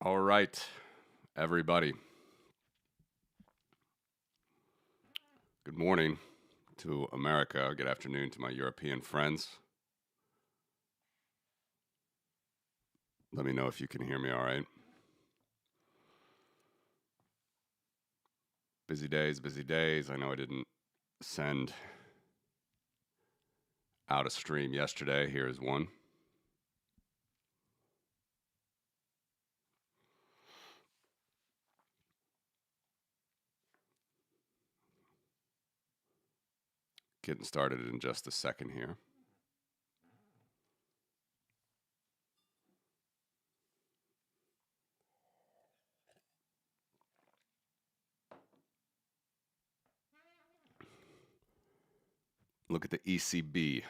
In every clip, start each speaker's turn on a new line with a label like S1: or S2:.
S1: All right, everybody. Good morning to America. Good afternoon to my European friends. Let me know if you can hear me all right. Busy days, busy days. I know I didn't send out a stream yesterday. Here's one. Getting started in just a second here. Look at the ECB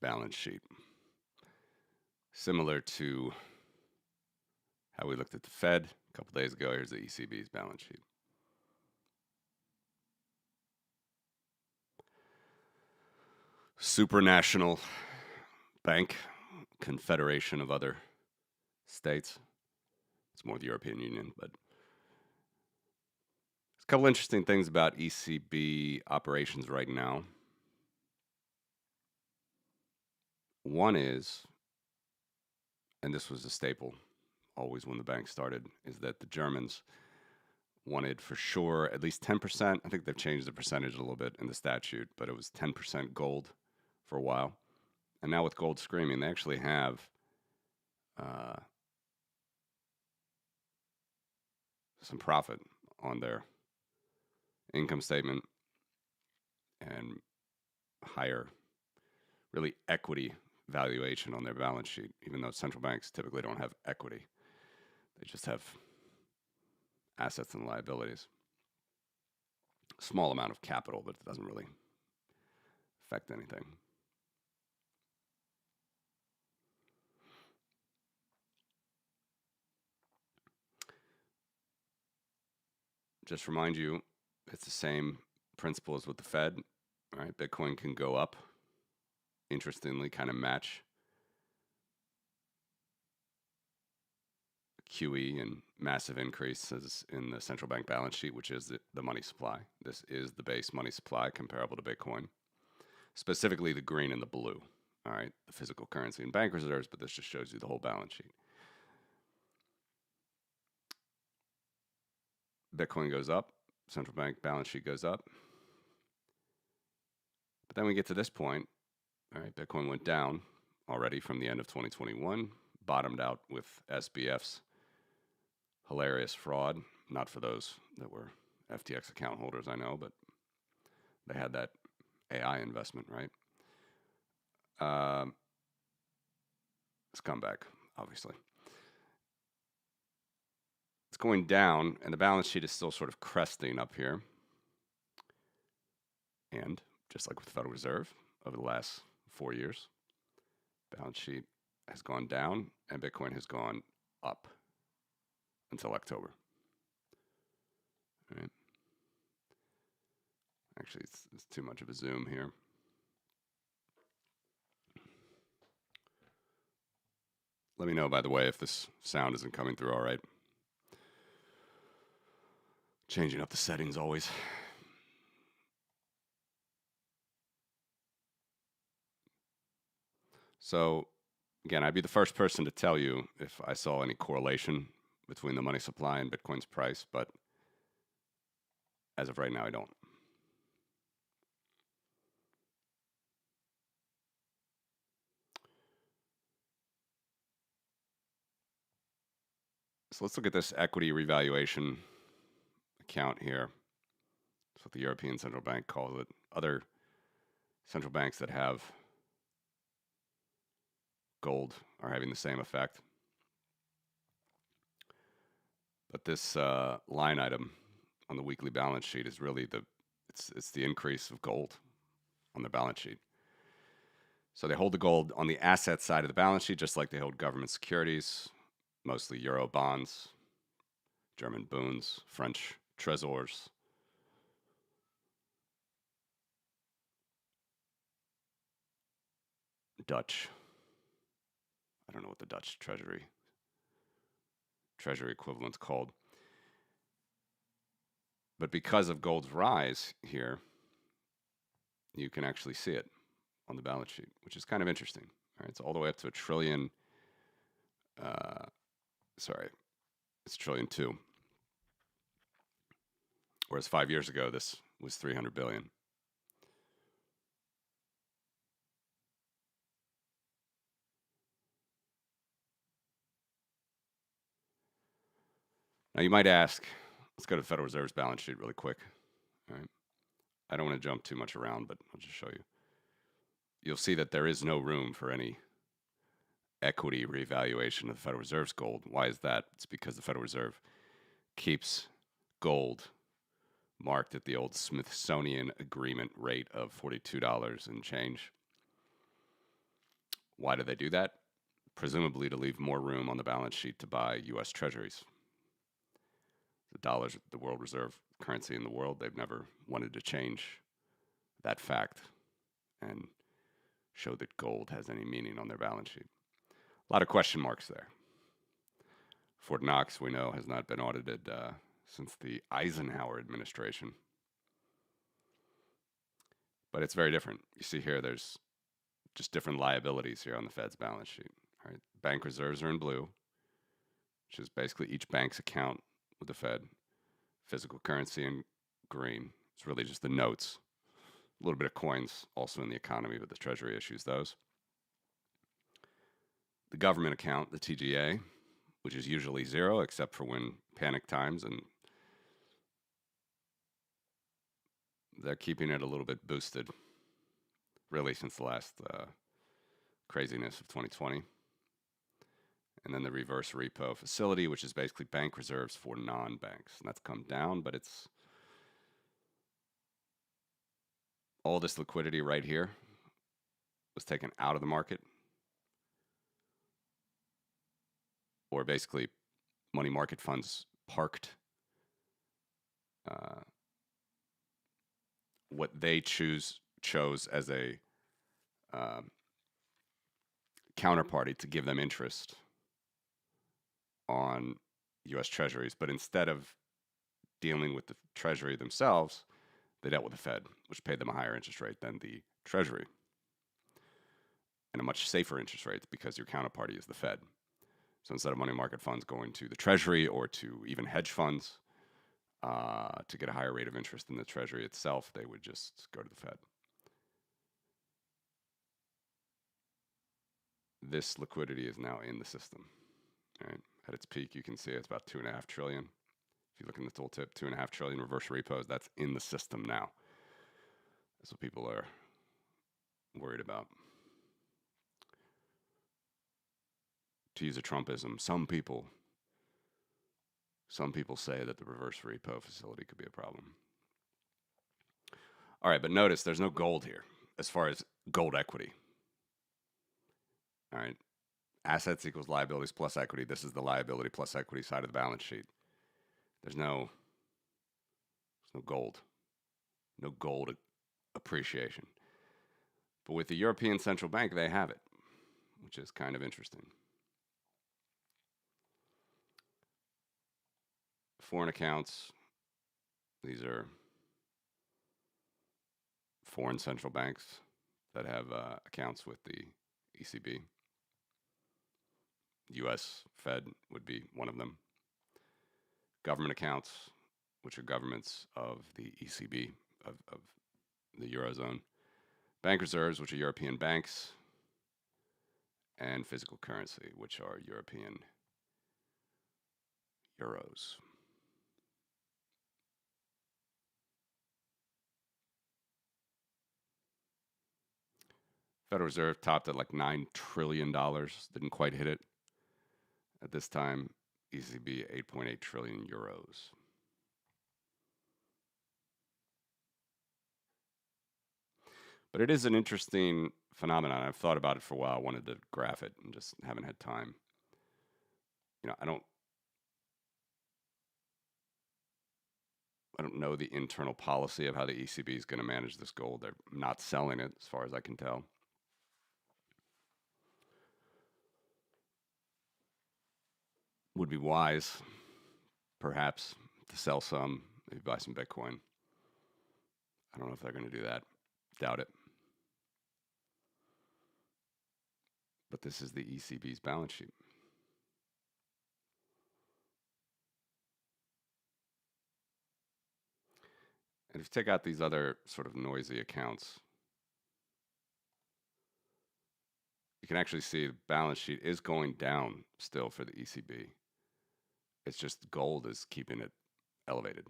S1: balance sheet. Similar to how we looked at the Fed a couple days ago, here's the ECB's balance sheet. Supranational bank, confederation of other states. It's more the European Union, but there's a couple interesting things about ECB operations right now. One is, and this was a staple always when the bank started, is that the Germans wanted for sure at least 10%. I think they've changed the percentage a little bit in the statute, but it was 10% gold for a while. And now with gold screaming, they actually have some profit on their income statement and higher, really, equity valuation on their balance sheet, even though central banks typically don't have equity. They just have assets and liabilities. Small amount of capital, but it doesn't really affect anything. Just remind you, it's the same principle as with the Fed. All right, Bitcoin can go up. Interestingly, kind of match QE and massive increases in the central bank balance sheet, which is the money supply. This is the base money supply comparable to Bitcoin, specifically the green and the blue. All right, the physical currency and bank reserves, but this just shows you the whole balance sheet. Bitcoin goes up, central bank balance sheet goes up. But then we get to this point, all right, Bitcoin went down already from the end of 2021, bottomed out with SBF's hilarious fraud. Not for those that were FTX account holders, I know, but they had that AI investment, right? It's come back, obviously. It's going down, and the balance sheet is still sort of cresting up here. And just like with the Federal Reserve over the last 4 years, balance sheet has gone down and Bitcoin has gone up until October. All right. Actually, it's too much of a zoom here. Let me know, by the way, if this sound isn't coming through all right. Changing up the settings always. So, again, I'd be the first person to tell you if I saw any correlation between the money supply and Bitcoin's price, but as of right now, I don't. So let's look at this equity revaluation account here. That's what the European Central Bank calls it. Other central banks that have gold are having the same effect. But this line item on the weekly balance sheet is really it's the increase of gold on the balance sheet. So they hold the gold on the asset side of the balance sheet, just like they hold government securities, mostly euro bonds, German bunds, French trésors. Dutch. I don't know what the Dutch treasury treasury equivalents called. But because of gold's rise here, you can actually see it on the balance sheet, which is kind of interesting. All right, it's all the way up to a trillion. Sorry, it's $1.2 trillion. Whereas 5 years ago, this was 300 billion. Now you might ask, let's go to the Federal Reserve's balance sheet really quick. All right. I don't want to jump too much around, but I'll just show you. You'll see that there is no room for any equity revaluation of the Federal Reserve's gold. Why is that? It's because the Federal Reserve keeps gold marked at the old Smithsonian agreement rate of $42 and change. Why do they do that? Presumably to leave more room on the balance sheet to buy U.S. treasuries. The dollar's the world reserve currency in the world. They've never wanted to change that fact and show that gold has any meaning on their balance sheet. A lot of question marks there. Fort Knox, we know, has not been audited since the Eisenhower administration. But it's very different. You see here, there's just different liabilities here on the Fed's balance sheet. All right? Bank reserves are in blue, which is basically each bank's account with the Fed. Physical currency in green. It's really just the notes. A little bit of coins also in the economy, but the Treasury issues those. The government account, the TGA, which is usually zero except for when panic times, and they're keeping it a little bit boosted, really, since the last craziness of 2020. And then the reverse repo facility, which is basically bank reserves for non-banks. And that's come down, but it's all this liquidity right here was taken out of the market, or basically money market funds parked what they chose as a counterparty to give them interest on U.S. treasuries, but instead of dealing with the Treasury themselves, they dealt with the Fed, which paid them a higher interest rate than the Treasury, and a much safer interest rate because your counterparty is the Fed. So instead of money market funds going to the Treasury or to even hedge funds to get a higher rate of interest than the Treasury itself, they would just go to the Fed. This liquidity is now in the system. All right. At its peak, you can see it's about $2.5 trillion. If you look in the tooltip, $2.5 trillion reverse repos, that's in the system now. That's what people are worried about. To use a Trumpism, some people say that the reverse repo facility could be a problem. All right, but notice there's no gold here as far as gold equity. All right. Assets equals liabilities plus equity. This is the liability plus equity side of the balance sheet. There's no gold. No gold appreciation. But with the European Central Bank, they have it, which is kind of interesting. Foreign accounts. These are foreign central banks that have accounts with the ECB. U.S. Fed would be one of them. Government accounts, which are governments of the ECB, of the Eurozone. Bank reserves, which are European banks. And physical currency, which are European euros. Federal Reserve topped at like $9 trillion, didn't quite hit it. At this time, ECB 8.8 trillion euros. But it is an interesting phenomenon. I've thought about it for a while. I wanted to graph it and just haven't had time. I don't know the internal policy of how the ECB is going to manage this gold. They're not selling it, as far as I can tell. would be wise, perhaps, to sell some, maybe buy some Bitcoin. I don't know if they're going to do that. Doubt it. But this is the ECB's balance sheet. And if you take out these other sort of noisy accounts, you can actually see the balance sheet is going down still for the ECB. It's just gold is keeping it elevated.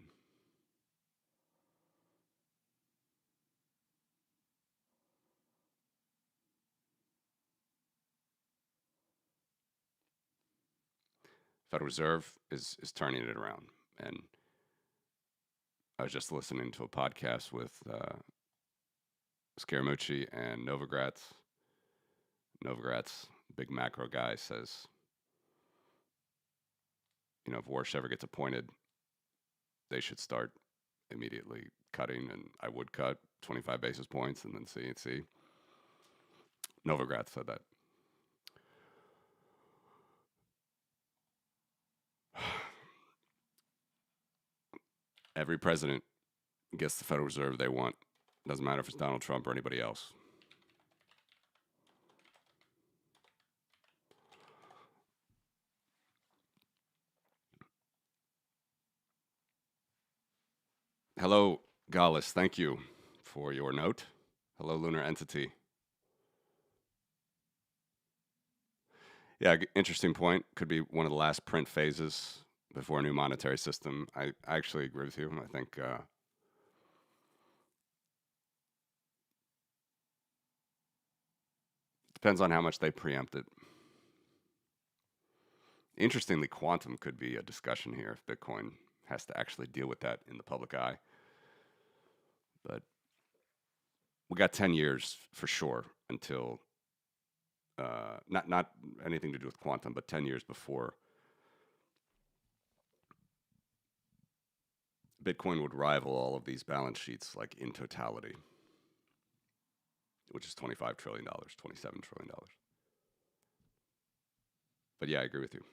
S1: Federal Reserve is turning it around. And I was just listening to a podcast with Scaramucci and Novogratz. Novogratz, big macro guy, says, you know, if Warsh ever gets appointed, they should start immediately cutting, and I would cut 25 basis points and then see and see. Novogratz said that. Every president gets the Federal Reserve they want. Doesn't matter if it's Donald Trump or anybody else. Hello, Gallus. Thank you for your note. Hello, Lunar Entity. Yeah, interesting point. Could be one of the last print phases before a new monetary system. I actually agree with you. I think depends on how much they preempt it. Interestingly, quantum could be a discussion here if Bitcoin has to actually deal with that in the public eye. But we got 10 years for sure until not anything to do with quantum, but 10 years before Bitcoin would rival all of these balance sheets, like in totality, which is $25 trillion, $27 trillion. But yeah, I agree with you.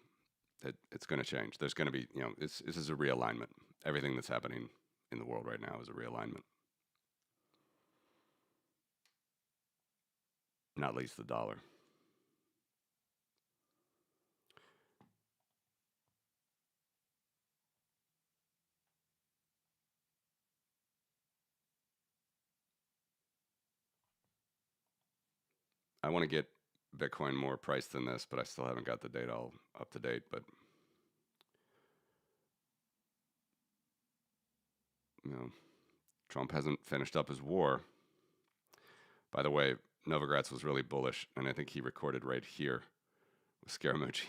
S1: It's going to change. There's going to be, you know, this is a realignment. Everything that's happening in the world right now is a realignment. Not least the dollar. I want to get Bitcoin more priced than this, but I still haven't got the data all up to date. But you know, Trump hasn't finished up his war. By the way, Novogratz was really bullish, and I think he recorded right here with Scaramucci,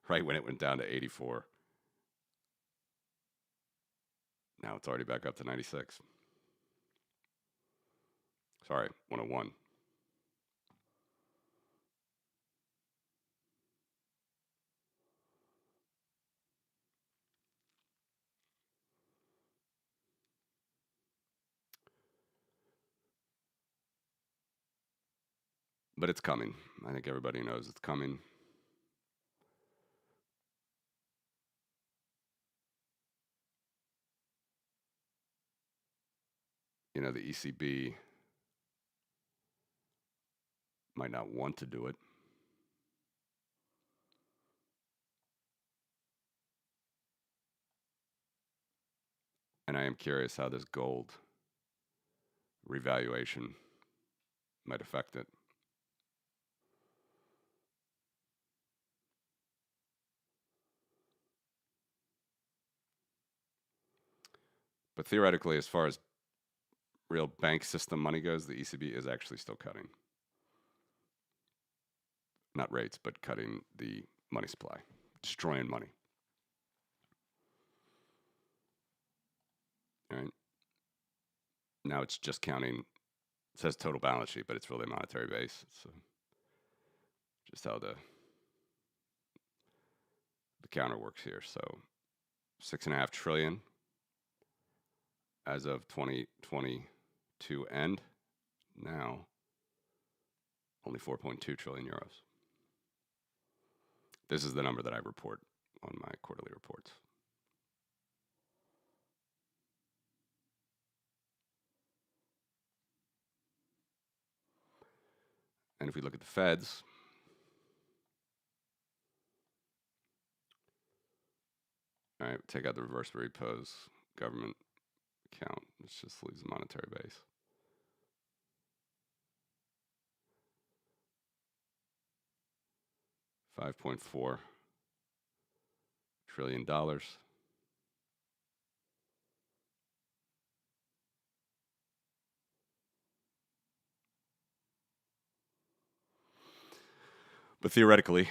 S1: right when it went down to 84. Now it's already back up to 96. Sorry, 101. But it's coming. I think everybody knows it's coming. You know, the ECB might not want to do it. And I am curious how this gold revaluation might affect it. But theoretically, as far as real bank system money goes, the ECB is actually still cutting. Not rates, but cutting the money supply, destroying money. All right. Now it's just counting, it says total balance sheet, but it's really monetary base. So just how the counter works here. So 6.5 trillion as of 2022 end. Now only 4.2 trillion euros. This is the number that I report on my quarterly reports. And if we look at the Feds, all right, take out the reverse repos, government account. This just leaves the monetary base. $5.4 trillion. But theoretically,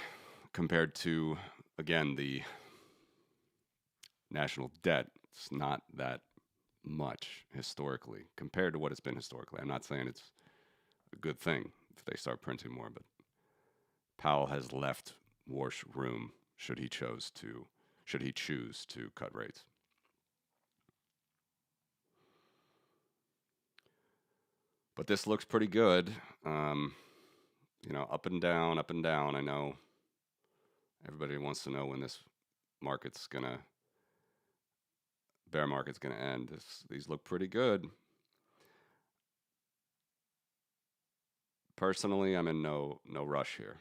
S1: compared to, again, the national debt, it's not that much historically compared to what it's been historically. I'm not saying it's a good thing if they start printing more, but Powell has left Warsh room should he choose to cut rates. But this looks pretty good. You know, up and down, up and down. I know everybody wants to know when this bear market's gonna end. These look pretty good. Personally, I'm in no rush here.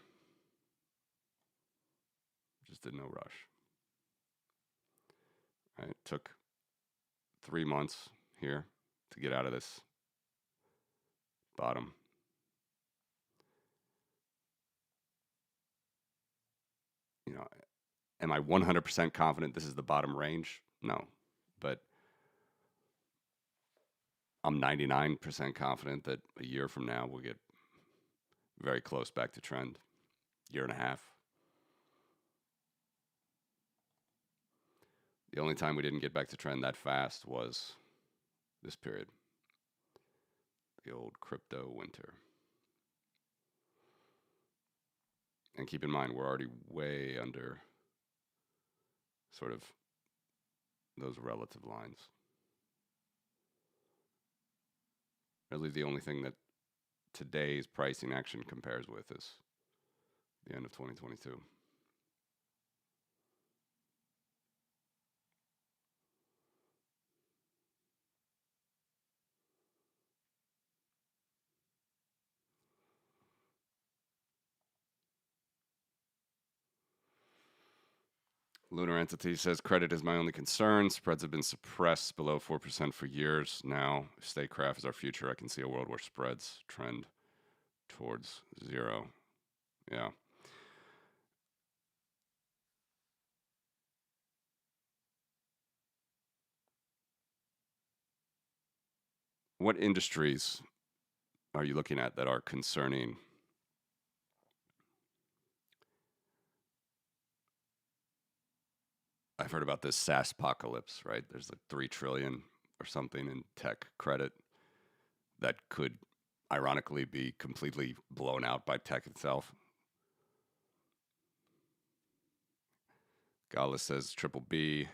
S1: Just in no rush. Right? It took 3 months here to get out of this bottom. You know, am I 100% confident this is the bottom range? No, but I'm 99% confident that a year from now we'll get very close back to trend. Year and a half. The only time we didn't get back to trend that fast was this period, the old crypto winter. And keep in mind, we're already way under sort of those relative lines. Really, the only thing that today's pricing action compares with is the end of 2022. Lunar Entity says credit is my only concern. Spreads have been suppressed below 4% for years now. If statecraft is our future, I can see a world where spreads trend towards zero. Yeah. What industries are you looking at that are concerning? I've heard about this SaaS apocalypse, right? There's like 3 trillion or something in tech credit that could ironically be completely blown out by tech itself. Gala says triple B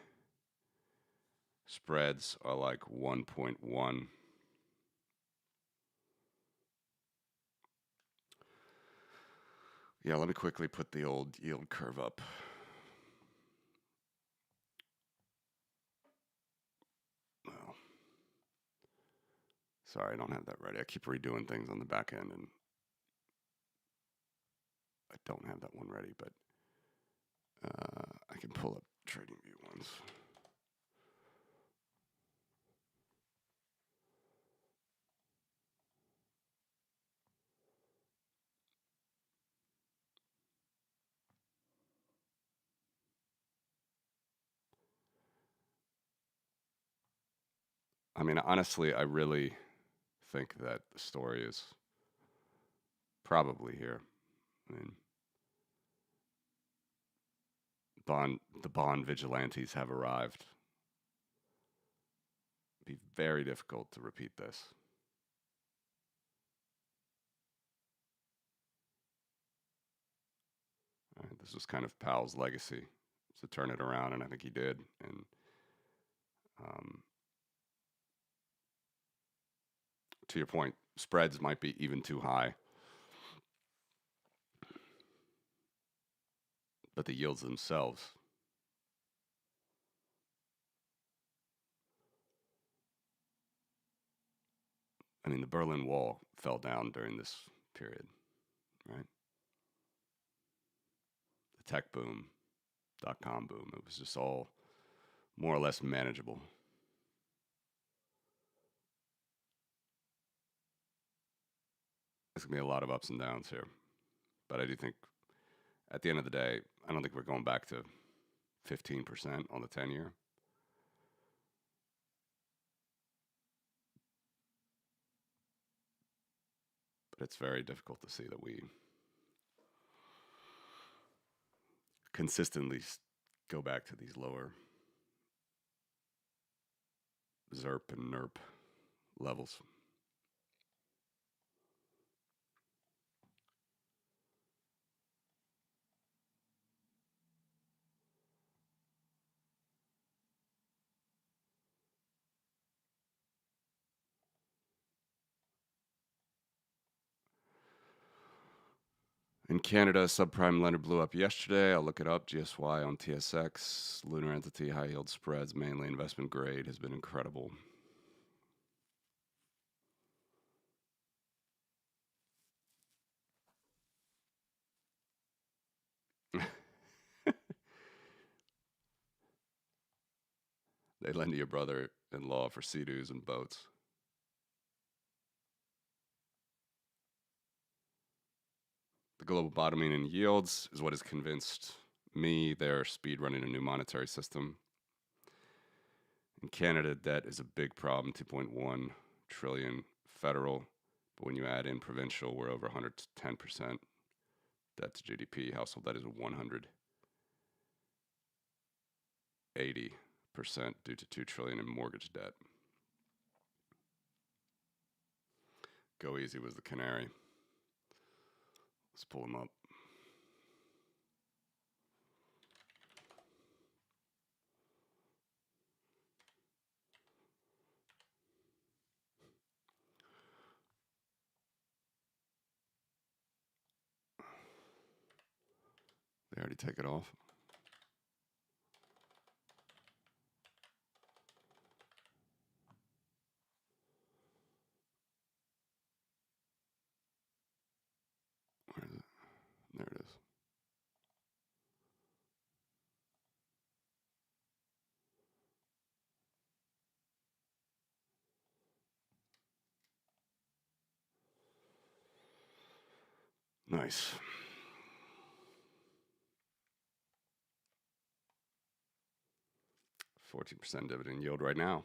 S1: spreads are like 1.1. Yeah, let me quickly put the old yield curve up. Well, sorry, I don't have that ready. I keep redoing things on the back end, and I don't have that one ready, but I can pull up TradingView ones. I mean, honestly, I really think that the story is probably here. I mean, the bond vigilantes have arrived. It'd be very difficult to repeat this. Right, this was kind of Powell's legacy, to turn it around, and I think he did. And to your point, spreads might be even too high, but the yields themselves I mean, the Berlin Wall fell down during this period, right? The tech boom, dot-com boom, it was just all more or less manageable. There's going to be a lot of ups and downs here. But I do think at the end of the day, I don't think we're going back to 15% on the 10-year. But it's very difficult to see that we consistently go back to these lower ZERP and NERP levels. In Canada, subprime lender blew up yesterday. I'll look it up. GSY on TSX. Lunar entity, high yield spreads, mainly investment grade, has been incredible. They lend to your brother-in-law for sea-doos and boats. The global bottoming in yields is what has convinced me they're speed running a new monetary system. In Canada, debt is a big problem, 2.1 trillion federal, but when you add in provincial, we're over 110% debt to GDP. Household debt is 180% due to 2 trillion in mortgage debt. Go Easy was the canary. Let's pull them up. They already take it off. Where is it? There it is. Nice. %14 dividend yield right now.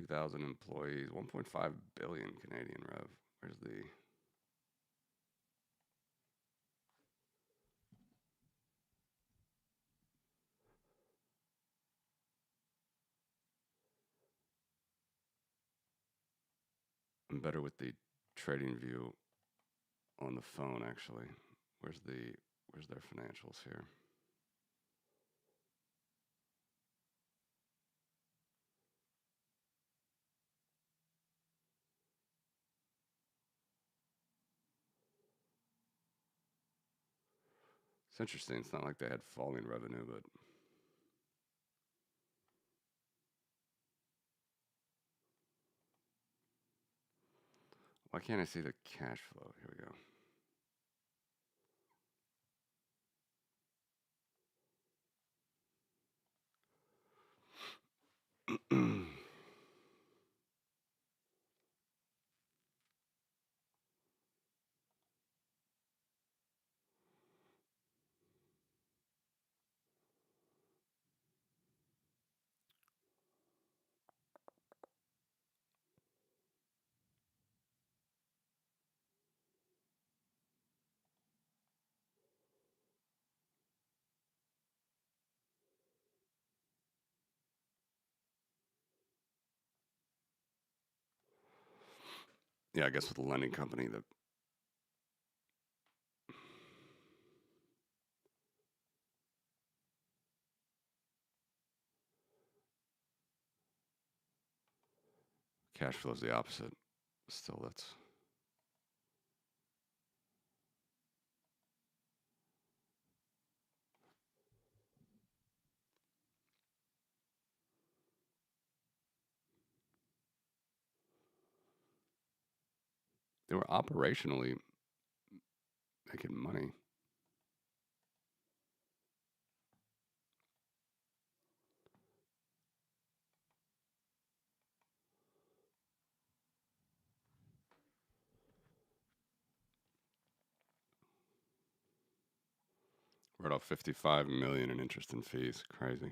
S1: $2,000 employees, 1.5 billion Canadian rev. Where's the... I'm better with the trading view on the phone, actually. Where's their financials here? It's interesting. It's not like they had falling revenue, but why can't I see the cash flow? Here we go. Yeah, I guess with the lending company, the cash flow is the opposite. Still, that's... They were operationally making money. Wrote off $55 million in interest and fees. Crazy.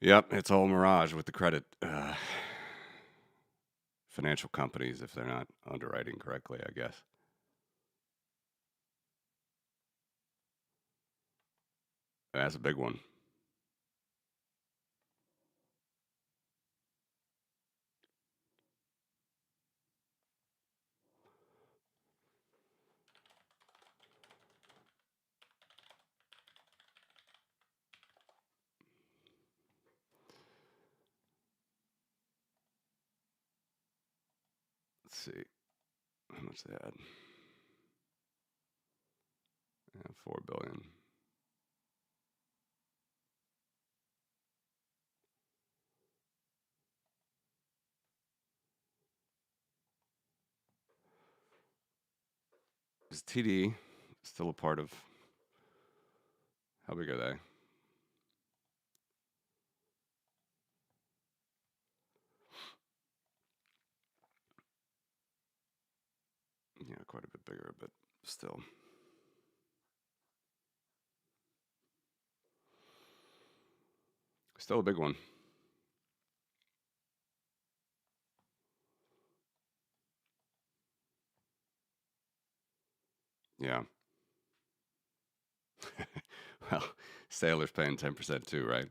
S1: Yep, it's all mirage with the credit financial companies if they're not underwriting correctly, I guess. That's a big one. Let's see how much they had. Yeah, $4 billion. Is TD still a part of? How big are they? Yeah, quite a bit bigger, but still. Still a big one. Yeah. Well, Sailor's paying 10% too, right?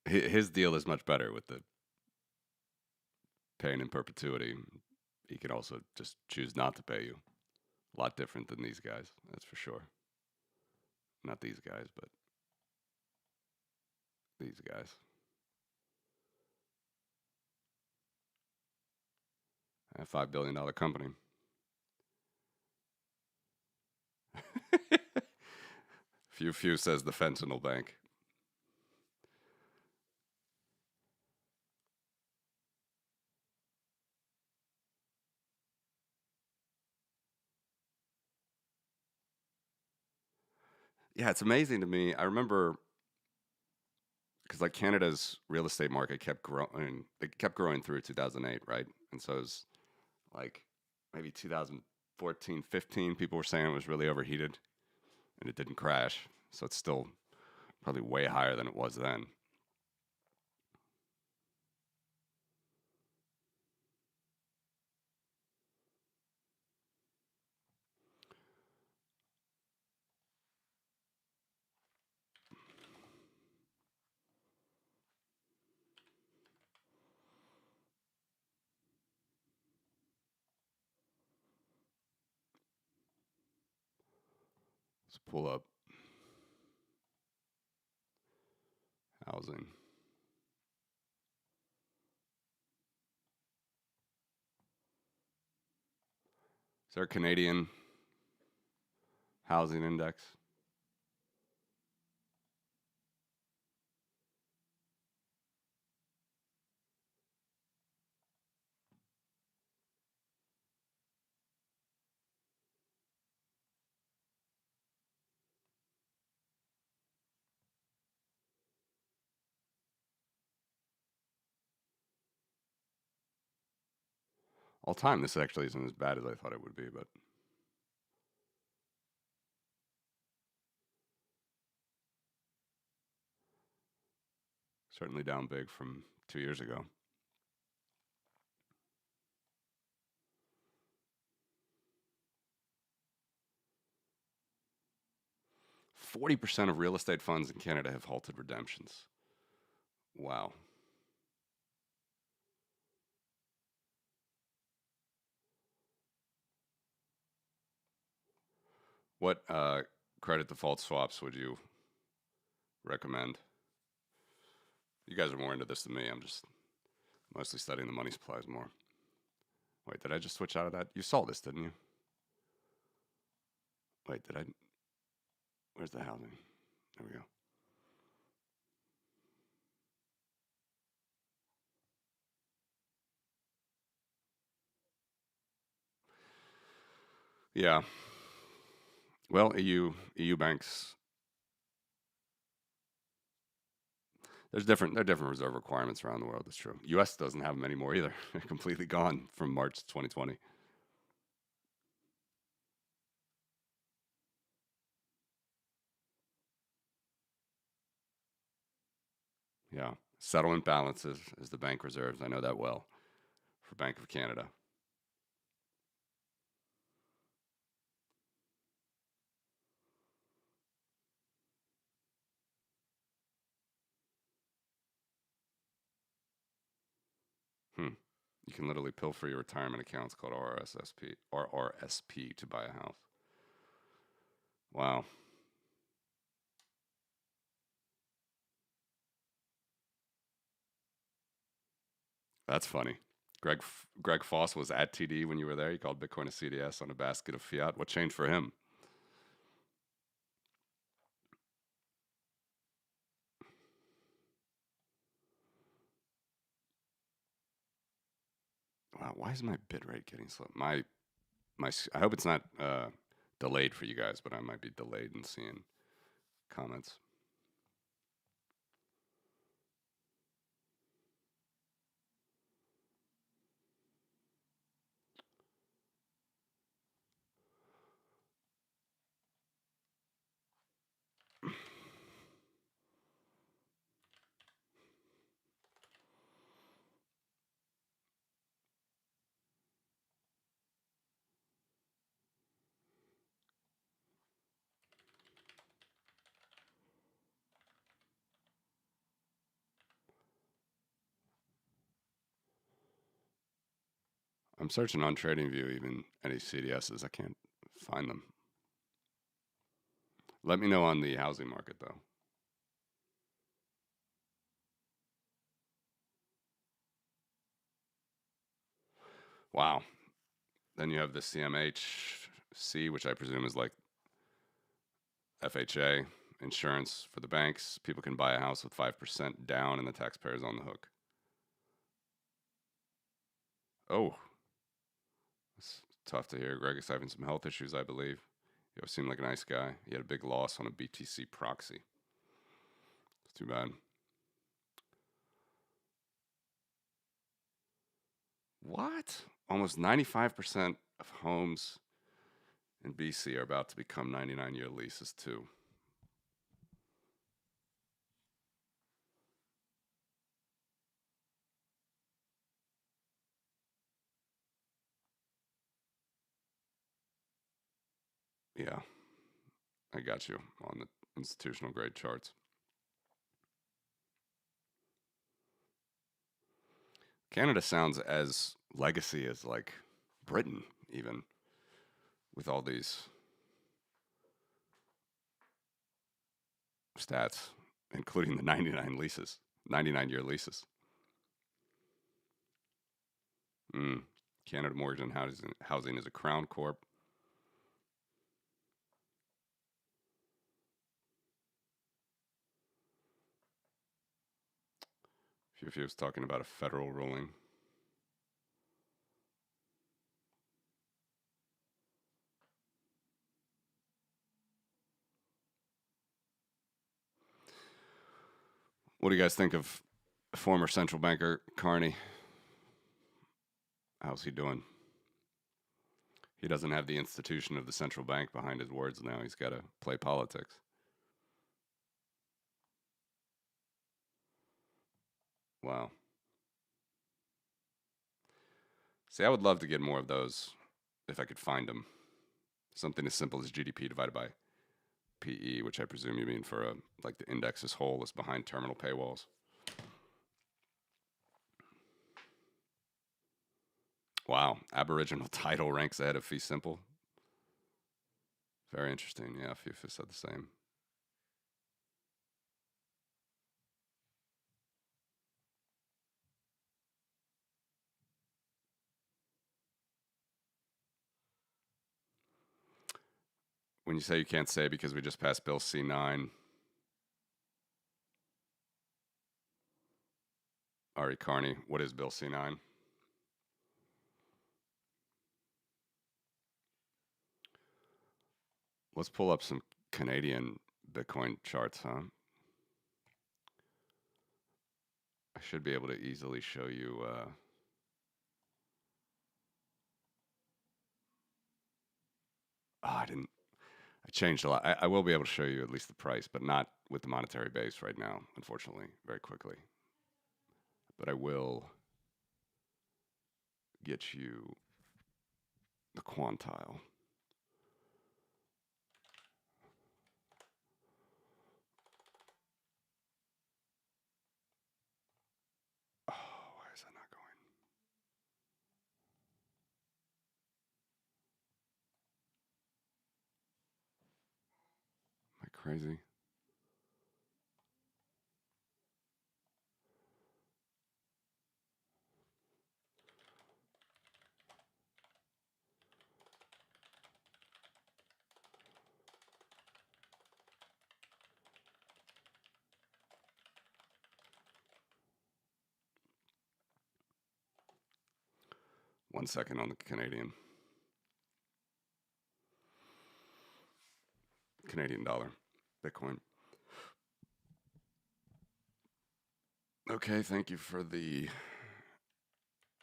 S1: His deal is much better with the paying in perpetuity. He can also just choose not to pay you. A lot different than these guys, that's for sure. Not these guys, but these guys. A $5 billion company. Few says the fentanyl bank. Yeah, it's amazing to me. I remember because like Canada's real estate market kept growing. It kept growing through 2008, right? And so it was like maybe 2014, 15. People were saying it was really overheated, and it didn't crash. So it's still probably way higher than it was then. Let's pull up housing. Is there a Canadian housing index? All time, this actually isn't as bad as I thought it would be, but certainly down big from 2 years ago. %40 of real estate funds in Canada have halted redemptions. Wow. What credit default swaps would you recommend? You guys are more into this than me. I'm just mostly studying the money supplies more. Wait, did I just switch out of that? You saw this, didn't you? Wait, did I? Where's the housing? There we go. Yeah. Well, EU banks, there are different reserve requirements around the world. That's true. U.S. doesn't have them anymore either. They're completely gone from March 2020. Yeah. Settlement balances is the bank reserves. I know that well for Bank of Canada. Hmm. You can literally pilfer your retirement accounts called RRSP to buy a house. Wow. That's funny. Greg Foss was at TD when you were there. He called Bitcoin a CDS on a basket of fiat. What changed for him? Wow, why is my bit rate getting slow? I hope it's not delayed for you guys, but I might be delayed in seeing comments. I'm searching on TradingView, even any CDSs. I can't find them. Let me know on the housing market, though. Wow. Then you have the CMHC, which I presume is like FHA insurance for the banks. People can buy a house with 5% down, and the taxpayer's on the hook. Oh, it's tough to hear. Greg is having some health issues, I believe. He seemed like a nice guy. He had a big loss on a BTC proxy. It's too bad. What? Almost 95% of homes in BC are about to become 99-year leases, too. Yeah, I got you on the institutional grade charts. Canada sounds as legacy as like Britain, even with all these stats, including the 99-year leases. Mm. Canada Mortgage and Housing is a Crown Corp. If he was talking about a federal ruling. What do you guys think of former central banker Carney? How's he doing? He doesn't have the institution of the central bank behind his words now. He's got to play politics. Wow. See, I would love to get more of those if I could find them. Something as simple as GDP divided by PE, which I presume you mean for like the index as whole is behind terminal paywalls. Wow. Aboriginal title ranks ahead of fee simple. Very interesting. Yeah, FIFA said the same. When you say you can't say because we just passed Bill C9, Ari Carney, what is Bill C9? Let's pull up some Canadian Bitcoin charts, huh? I should be able to easily show you. I didn't. I changed a lot. I will be able to show you at least the price, but not with the monetary base right now, unfortunately, very quickly. But I will get you the quantile. Oh, why is that not going? Am I crazy? One second on the Canadian dollar, Bitcoin. Okay, thank you for the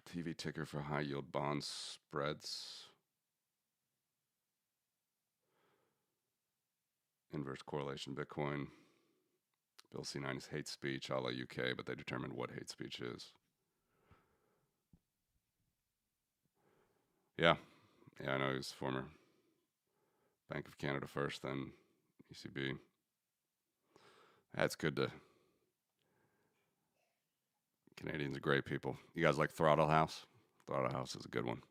S1: TV ticker for high yield bond spreads. Inverse correlation Bitcoin. Bill C9 is hate speech, a la UK, but they determined what hate speech is. Yeah, I know he was former Bank of Canada first, then ECB. That's good to. Canadians are great people. You guys like Throttle House? Throttle House is a good one.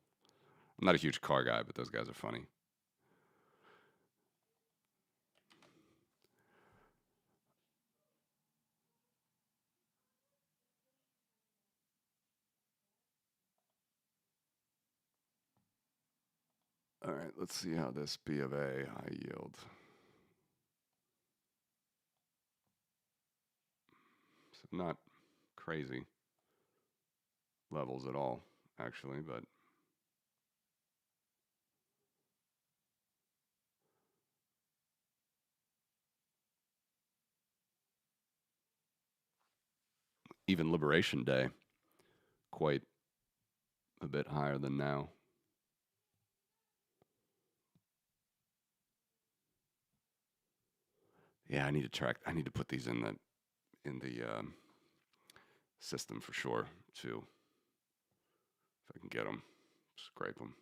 S1: I'm not a huge car guy, but those guys are funny. All right, let's see how this B of A high yield. So not crazy levels at all, actually, but even Liberation Day, quite a bit higher than now. Yeah, I need to track. I need to put these in the system for sure too. If I can get them, scrape them.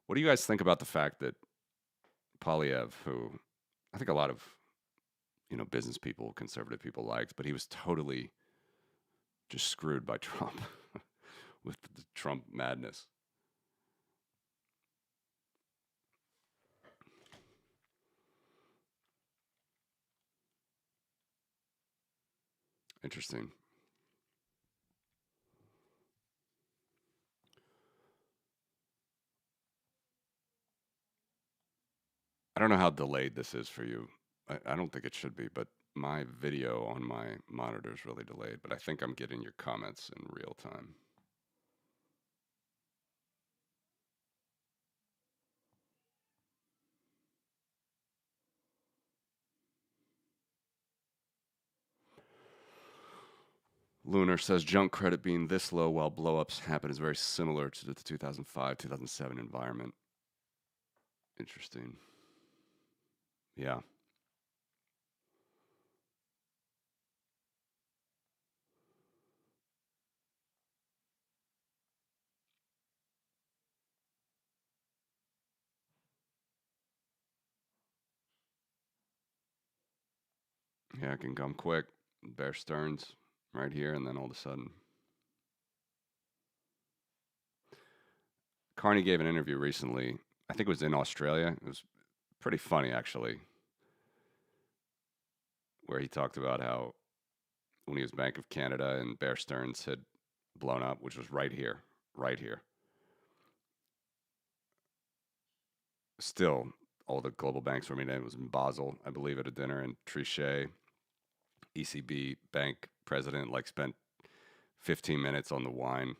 S1: What do you guys think about the fact that Polyev, who I think a lot of business people, conservative people liked, but he was totally just screwed by Trump with the Trump madness. Interesting. I don't know how delayed this is for you. I don't think it should be, but my video on my monitor is really delayed, but I think I'm getting your comments in real time. Lunar says junk credit being this low while blowups happen is very similar to the 2005 2007 environment. Interesting. Yeah. Yeah, it can come quick. Bear Stearns right here, and then all of a sudden. Carney gave an interview recently. I think it was in Australia. It was pretty funny, actually, where he talked about how when he was Bank of Canada and Bear Stearns had blown up, which was right here, right here. Still, all the global banks were meeting. It was in Basel, I believe, at a dinner, and Trichet, ECB bank president, like spent 15 minutes on the wine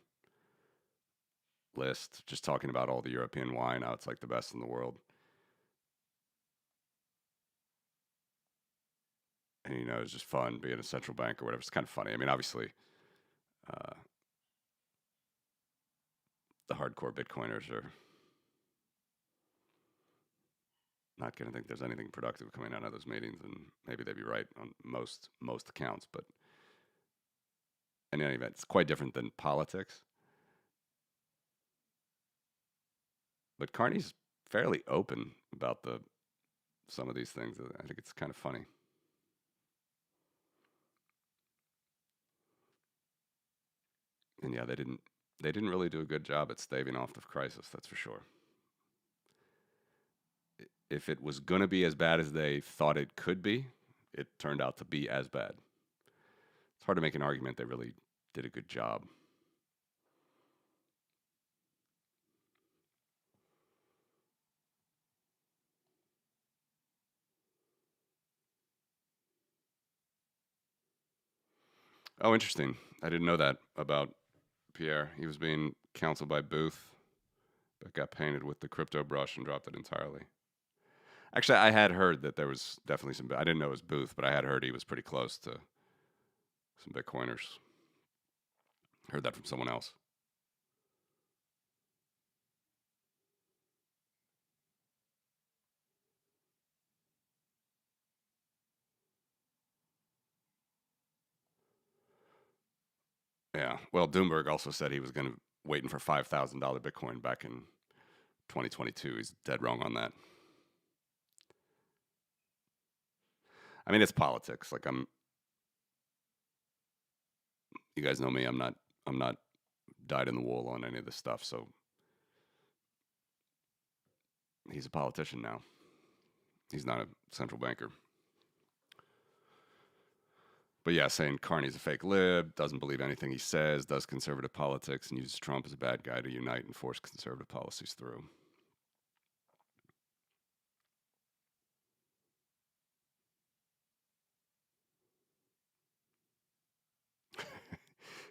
S1: list, just talking about all the European wine, how it's like the best in the world. And, you know, it's just fun being a central bank or whatever. It's kind of funny. I mean, obviously, uh, the hardcore Bitcoiners are not going to think there's anything productive coming out of those meetings, and maybe they'd be right on most accounts. But in any event, it's quite different than politics. But Carney's fairly open about some of these things. I think it's kind of funny. And yeah, they didn't really do a good job at staving off the crisis. That's for sure. If it was going to be as bad as they thought it could be, it turned out to be as bad. It's hard to make an argument they really did a good job. Oh, interesting. I didn't know that about Pierre. He was being counseled by Booth, but got painted with the crypto brush and dropped it entirely. Actually, I had heard that there was definitely some. I didn't know it was Booth, but I had heard he was pretty close to some Bitcoiners. Heard that from someone else. Yeah. Well, Doomberg also said he was going to waiting for $5,000 Bitcoin back in 2022. He's dead wrong on that. I mean, it's politics. Like you guys know me. I'm not dyed in the wool on any of this stuff. So he's a politician now. He's not a central banker. But yeah, saying Carney's a fake lib, doesn't believe anything he says, does conservative politics, and uses Trump as a bad guy to unite and force conservative policies through.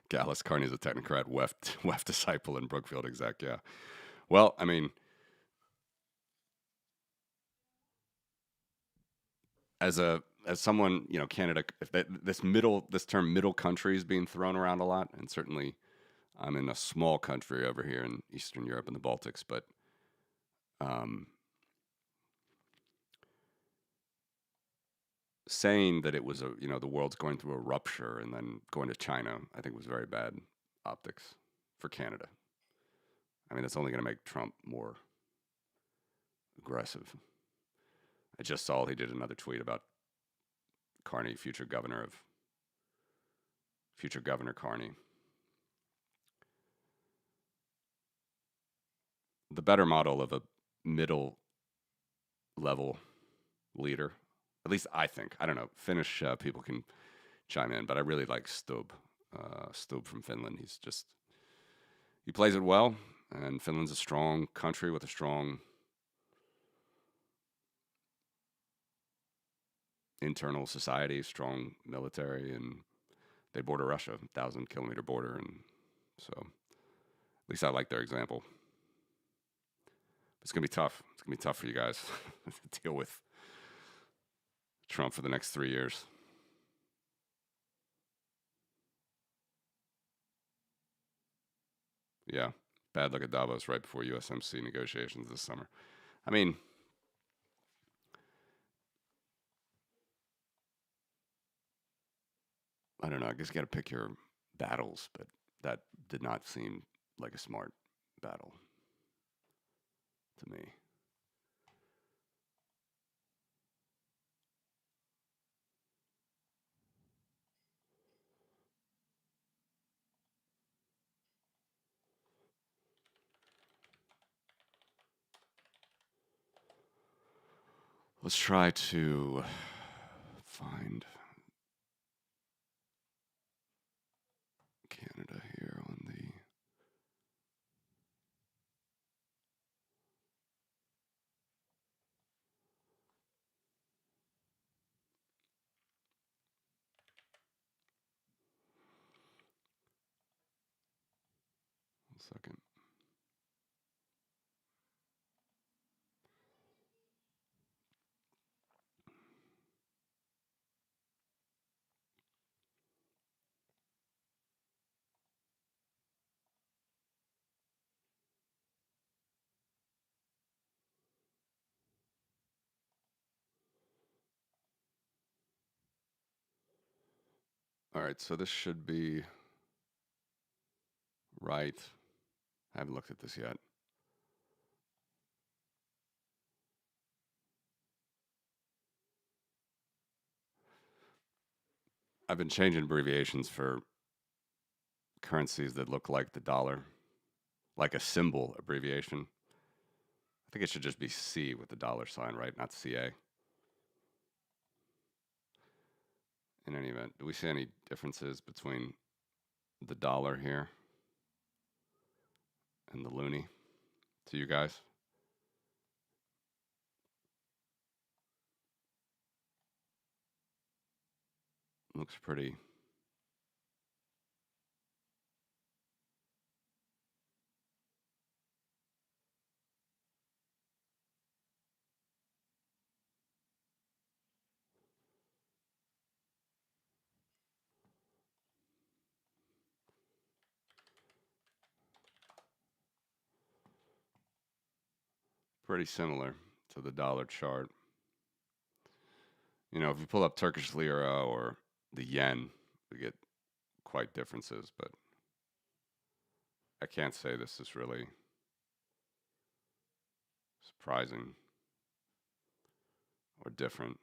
S1: Gallus Carney's a technocrat, WEF disciple, and Brookfield exec. Yeah. Well, I mean, as someone, you know, Canada, if this term middle country is being thrown around a lot, and certainly I'm in a small country over here in Eastern Europe and the Baltics, but um, saying that it was the world's going through a rupture and then going to China, I think was very bad optics for Canada. I mean, that's only going to make Trump more aggressive. I just saw he did another tweet about Carney, future governor Carney. The better model of a middle level leader, at least I think. I don't know. Finnish people can chime in, but I really like Stubb. Stubb from Finland. He plays it well, and Finland's a strong country with a strong internal society, strong military, and they border Russia, 1,000-kilometer border, and so at least I like their example. It's gonna be tough. It's gonna be tough for you guys to deal with Trump for the next 3 years. Yeah, bad luck at Davos right before USMC negotiations this summer. I mean, I don't know. I guess you got to pick your battles, but that did not seem like a smart battle to me. Let's try to find Canada here on the. second. All right, so this should be right. I haven't looked at this yet. I've been changing abbreviations for currencies that look like the dollar, like a symbol abbreviation. I think it should just be C with the dollar sign, right? Not CA. In any event, do we see any differences between the dollar here and the loonie to you guys? Looks pretty. Pretty similar to the dollar chart. You know, if you pull up Turkish lira or the yen, we get quite differences, but I can't say this is really surprising or different.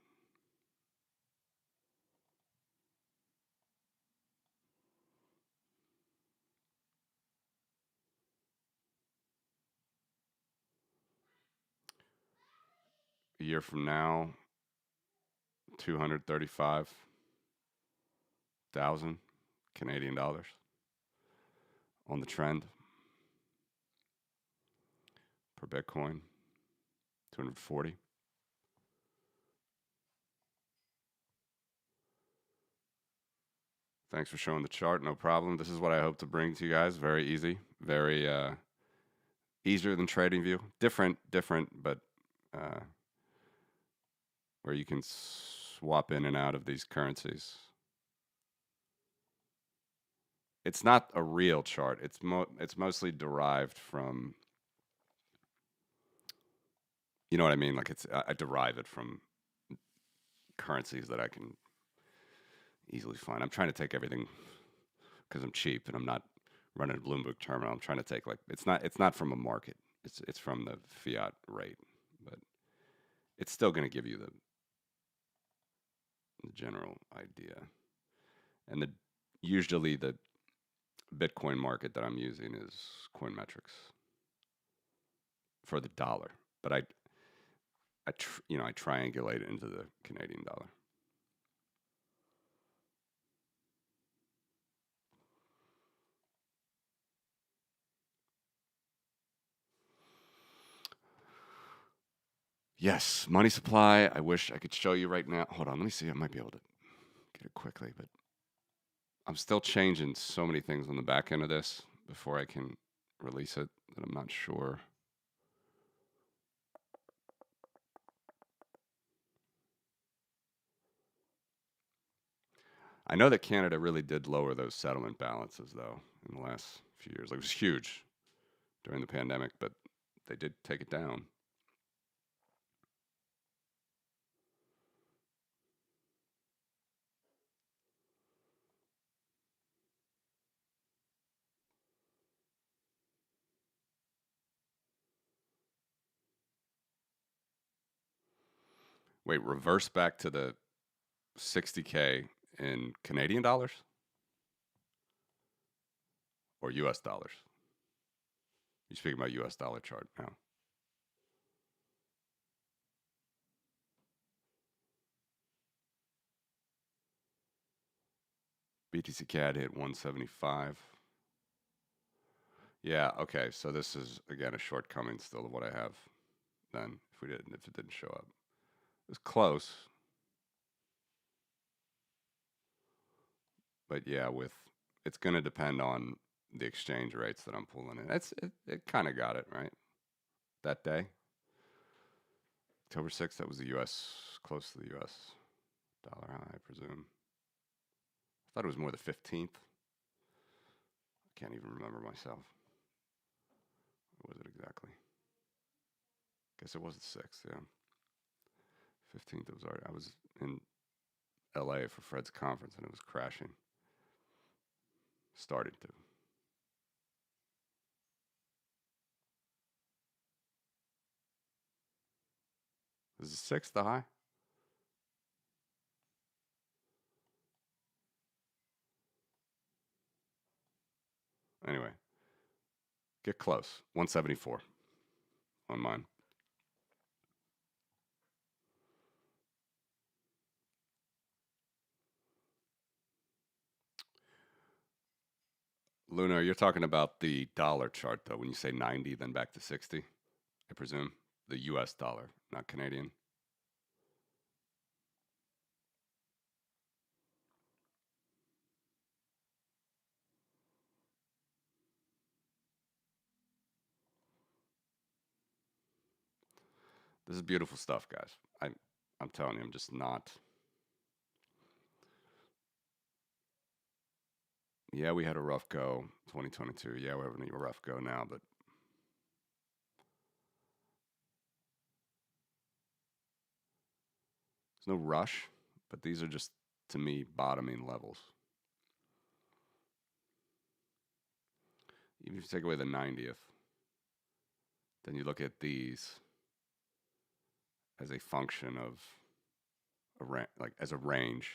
S1: A year from now, 235,000 Canadian dollars on the trend per Bitcoin, 240. Thanks for showing the chart. No problem. This is what I hope to bring to you guys. Very easy, very easier than TradingView. Different, but where you can swap in and out of these currencies. It's not a real chart. It's mostly derived from, you know what I mean? Like I derive it from currencies that I can easily find. I'm trying to take everything because I'm cheap and I'm not running a Bloomberg terminal. I'm trying to take like it's not from a market. It's from the fiat rate, but it's still going to give you the general idea. And usually the Bitcoin market that I'm using is Coinmetrics for the dollar, but I triangulate it into the Canadian dollar. Yes, money supply. I wish I could show you right now. Hold on, let me see. I might be able to get it quickly, but I'm still changing so many things on the back end of this before I can release it that I'm not sure. I know that Canada really did lower those settlement balances, though, in the last few years. Like, it was huge during the pandemic, but they did take it down. Wait, reverse back to the 60K in Canadian dollars or US dollars? You're speaking about US dollar chart now. BTC CAD hit 175. Yeah, okay. So this is again a shortcoming still of what I have then if it didn't show up. It was close. But yeah, it's going to depend on the exchange rates that I'm pulling in. It kind of got it right that day. October 6th, that was the U.S., close to the U.S. dollar high, I presume. I thought it was more the 15th. I can't even remember myself. What was it exactly? Guess it was the 6th, yeah. 15th, it was already, I was in LA for Fred's conference and it was crashing. Started to. Is the 6th the high? Anyway, get close. 174 on mine. Luna, you're talking about the dollar chart, though. When you say 90, then back to 60, I presume. The US dollar, not Canadian. This is beautiful stuff, guys. I'm telling you, I'm just not. Yeah, we had a rough go 2022. Yeah, we're having a rough go now, but there's no rush. But these are just, to me, bottoming levels. Even if you take away the 90th, then you look at these as a function of like as a range.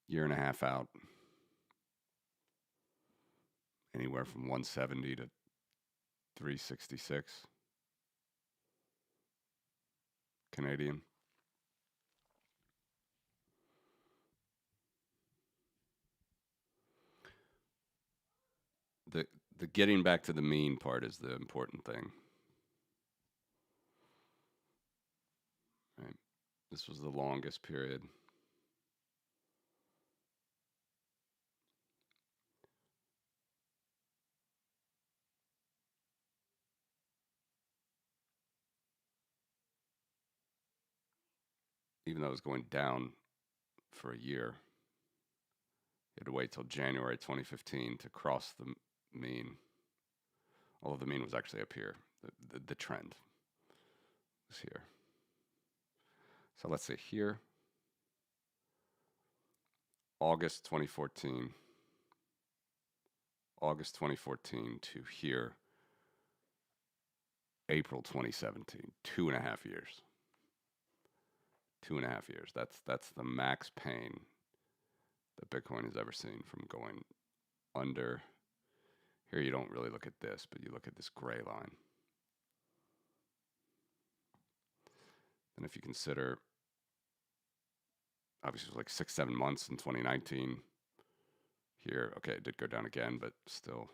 S1: Year and a half out, anywhere from 170 to 366 Canadian. The the getting back to the mean part is the important thing. Right? This was the longest period. Even though it was going down for a year, you had to wait till January 2015 to cross the mean. Although the mean was actually up here. The trend was here. So let's say here, August 2014 to here, April 2017, 2.5 years. 2.5 years. That's the max pain that Bitcoin has ever seen from going under. Here you don't really look at this, but you look at this gray line. And if you consider, obviously it was like 6-7 months in 2019. Here, okay, it did go down again, but still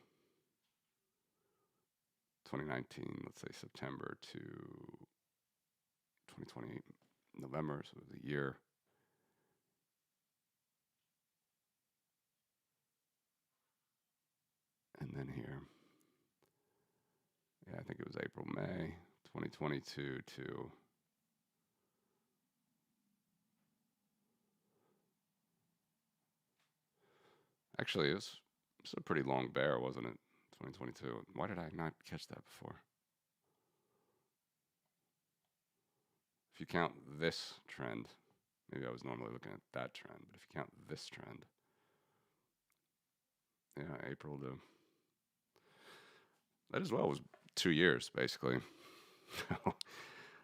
S1: 2019, let's say September to 2020 November, so it was a year. And then here, yeah, I think it was April, May 2022 to actually it was a pretty long bear, wasn't it? 2022. Why did I not catch that before? If you count this trend, maybe I was normally looking at that trend, but if you count this trend, yeah, April to that as well was 2 years basically.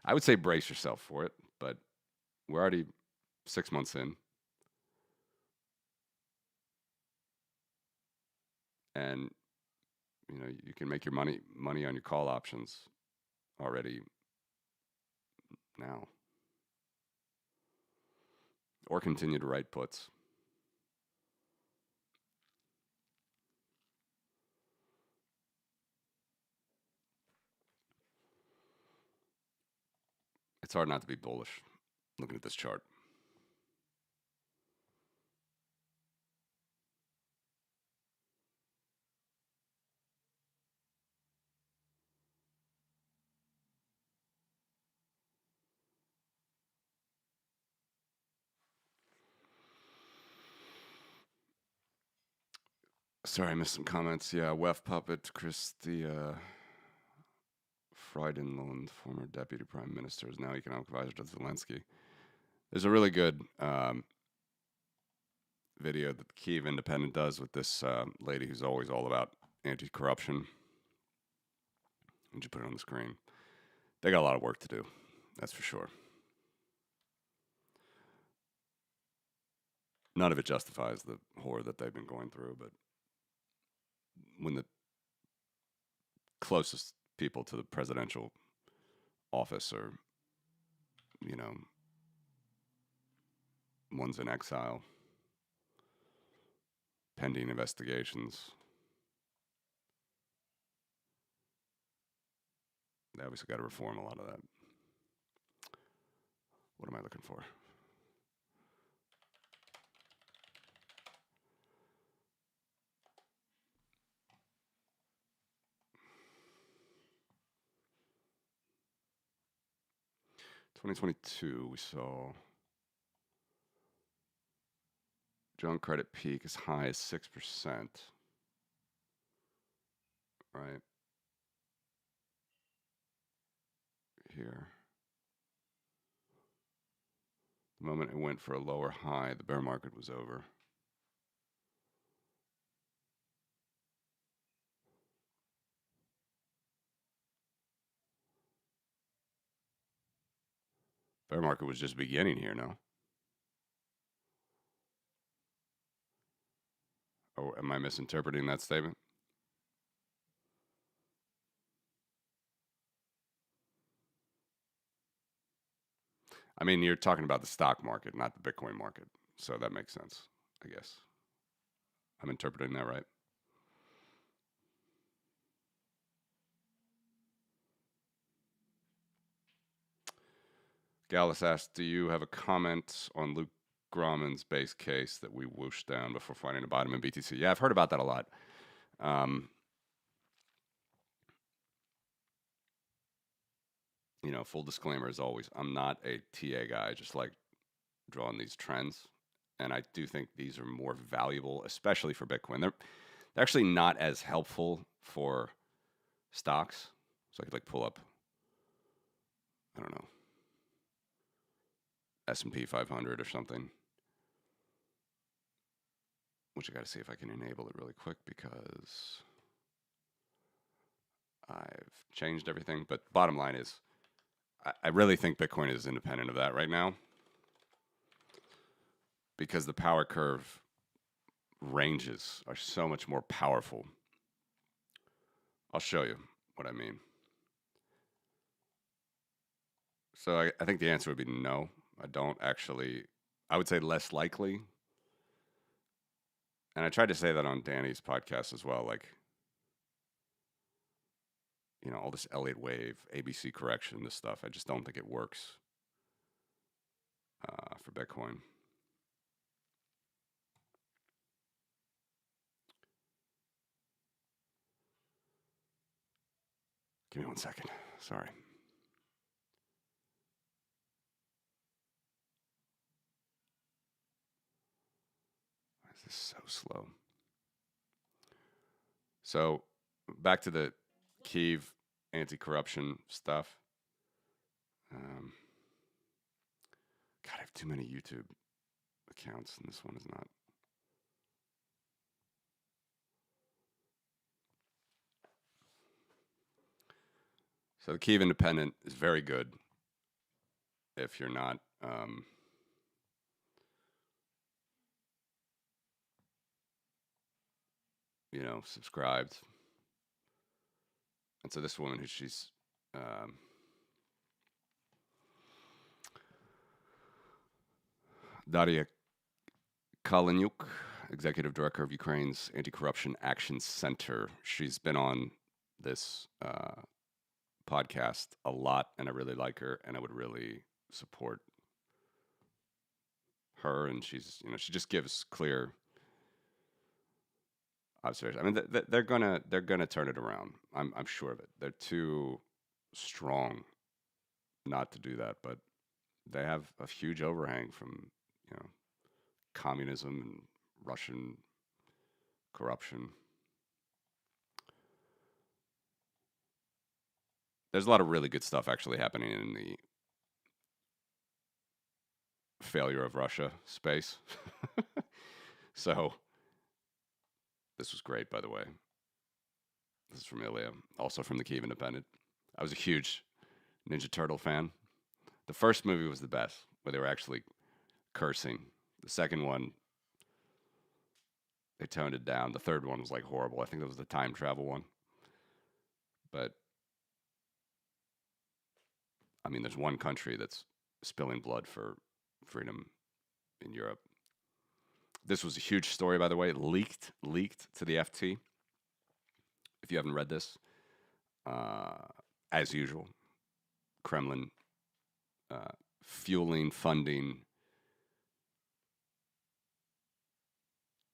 S1: I would say brace yourself for it, but we're already 6 months in, and you know you can make your money on your call options already now, or continue to write puts. It's hard not to be bullish looking at this chart. Sorry, I missed some comments. Yeah, WEF puppet Christia Friedenlund, former deputy prime minister, is now economic advisor to Zelensky. There's a really good video that the Kiev Independent does with this lady who's always all about anti-corruption. And you put it on the screen. They got a lot of work to do, that's for sure. None of it justifies the horror that they've been going through, but when the closest people to the presidential office are, you know, one's in exile, pending investigations, they obviously got to reform a lot of that. What am I looking for? $2022, we saw junk credit peak as high as 6%. Right here. The moment it went for a lower high, the bear market was over. Bear market was just beginning here, no? Or am I misinterpreting that statement? I mean, you're talking about the stock market, not the Bitcoin market. So that makes sense, I guess. I'm interpreting that right. Gallus asked, do you have a comment on Luke Grauman's base case that we whooshed down before finding a bottom in BTC? Yeah, I've heard about that a lot. You know, full disclaimer as always, I'm not a TA guy. I just like drawing these trends. And I do think these are more valuable, especially for Bitcoin. They're actually not as helpful for stocks. So I could like pull up, I don't know, S&P 500 or something, which I got to see if I can enable it really quick because I've changed everything. But bottom line is, I really think Bitcoin is independent of that right now because the power curve ranges are so much more powerful. I'll show you what I mean. So I think the answer would be no. I don't actually, I would say less likely. And I tried to say that on Danny's podcast as well. Like, you know, all this Elliott Wave, ABC correction, this stuff. I just don't think it works for Bitcoin. Give me 1 second. Sorry. Why is this so slow? So back to the Kiev anti-corruption stuff. God, I have too many YouTube accounts, and this one is not. So the Kiev Independent is very good if you're not you know, subscribed. And so this woman, who she's Daria Kaleniuk, executive director of Ukraine's Anti-Corruption Action Center. She's been on this podcast a lot, and I really like her, and I would really support her. And she's, you know, she just gives clear observation. I mean, they're gonna turn it around. I'm sure of it. They're too strong not to do that, but they have a huge overhang from, you know, communism and Russian corruption. There's a lot of really good stuff actually happening in the failure of Russia space. So this was great, by the way. This is from Ilya, also from the Kyiv Independent. I was a huge Ninja Turtle fan. The first movie was the best, where they were actually cursing. The second one, they toned it down. The third one was like horrible. I think that was the time travel one. But I mean, there's one country that's spilling blood for freedom in Europe. This was a huge story, by the way, leaked to the FT. If you haven't read this, as usual, Kremlin fueling, funding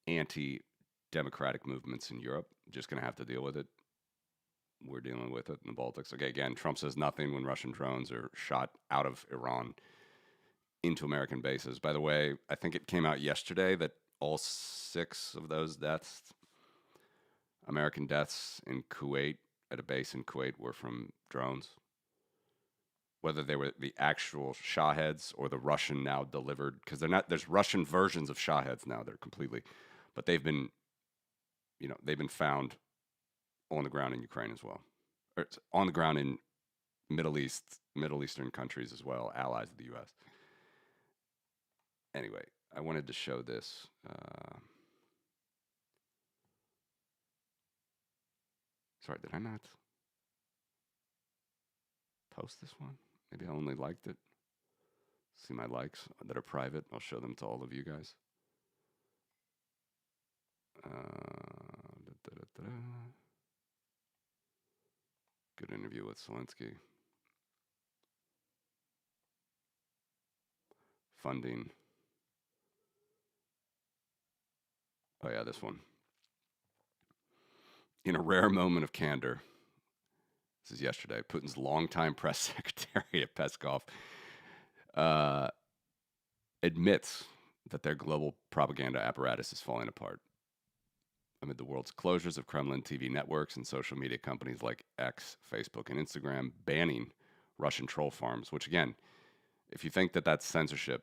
S1: anti-democratic movements in Europe. Just going to have to deal with it. We're dealing with it in the Baltics. Okay, again, Trump says nothing when Russian drones are shot out of Iran into American bases. By the way, I think it came out yesterday that all 6 of those deaths, American deaths in Kuwait, at a base in Kuwait, were from drones. Whether they were the actual Shaheds or the Russian now delivered, because they're not. There's Russian versions of Shaheds now. They're completely, but they've been found on the ground in Ukraine as well, or on the ground in Middle Eastern countries as well, allies of the U.S. Anyway, I wanted to show this. Sorry, did I not post this one? Maybe I only liked it. See my likes that are private. I'll show them to all of you guys. Good interview with Zelensky. Funding. Oh yeah, this one. In a rare moment of candor, this is yesterday, Putin's longtime press secretary Peskov admits that their global propaganda apparatus is falling apart amid the world's closures of Kremlin TV networks and social media companies like X, Facebook, and Instagram banning Russian troll farms, which again, if you think that that's censorship,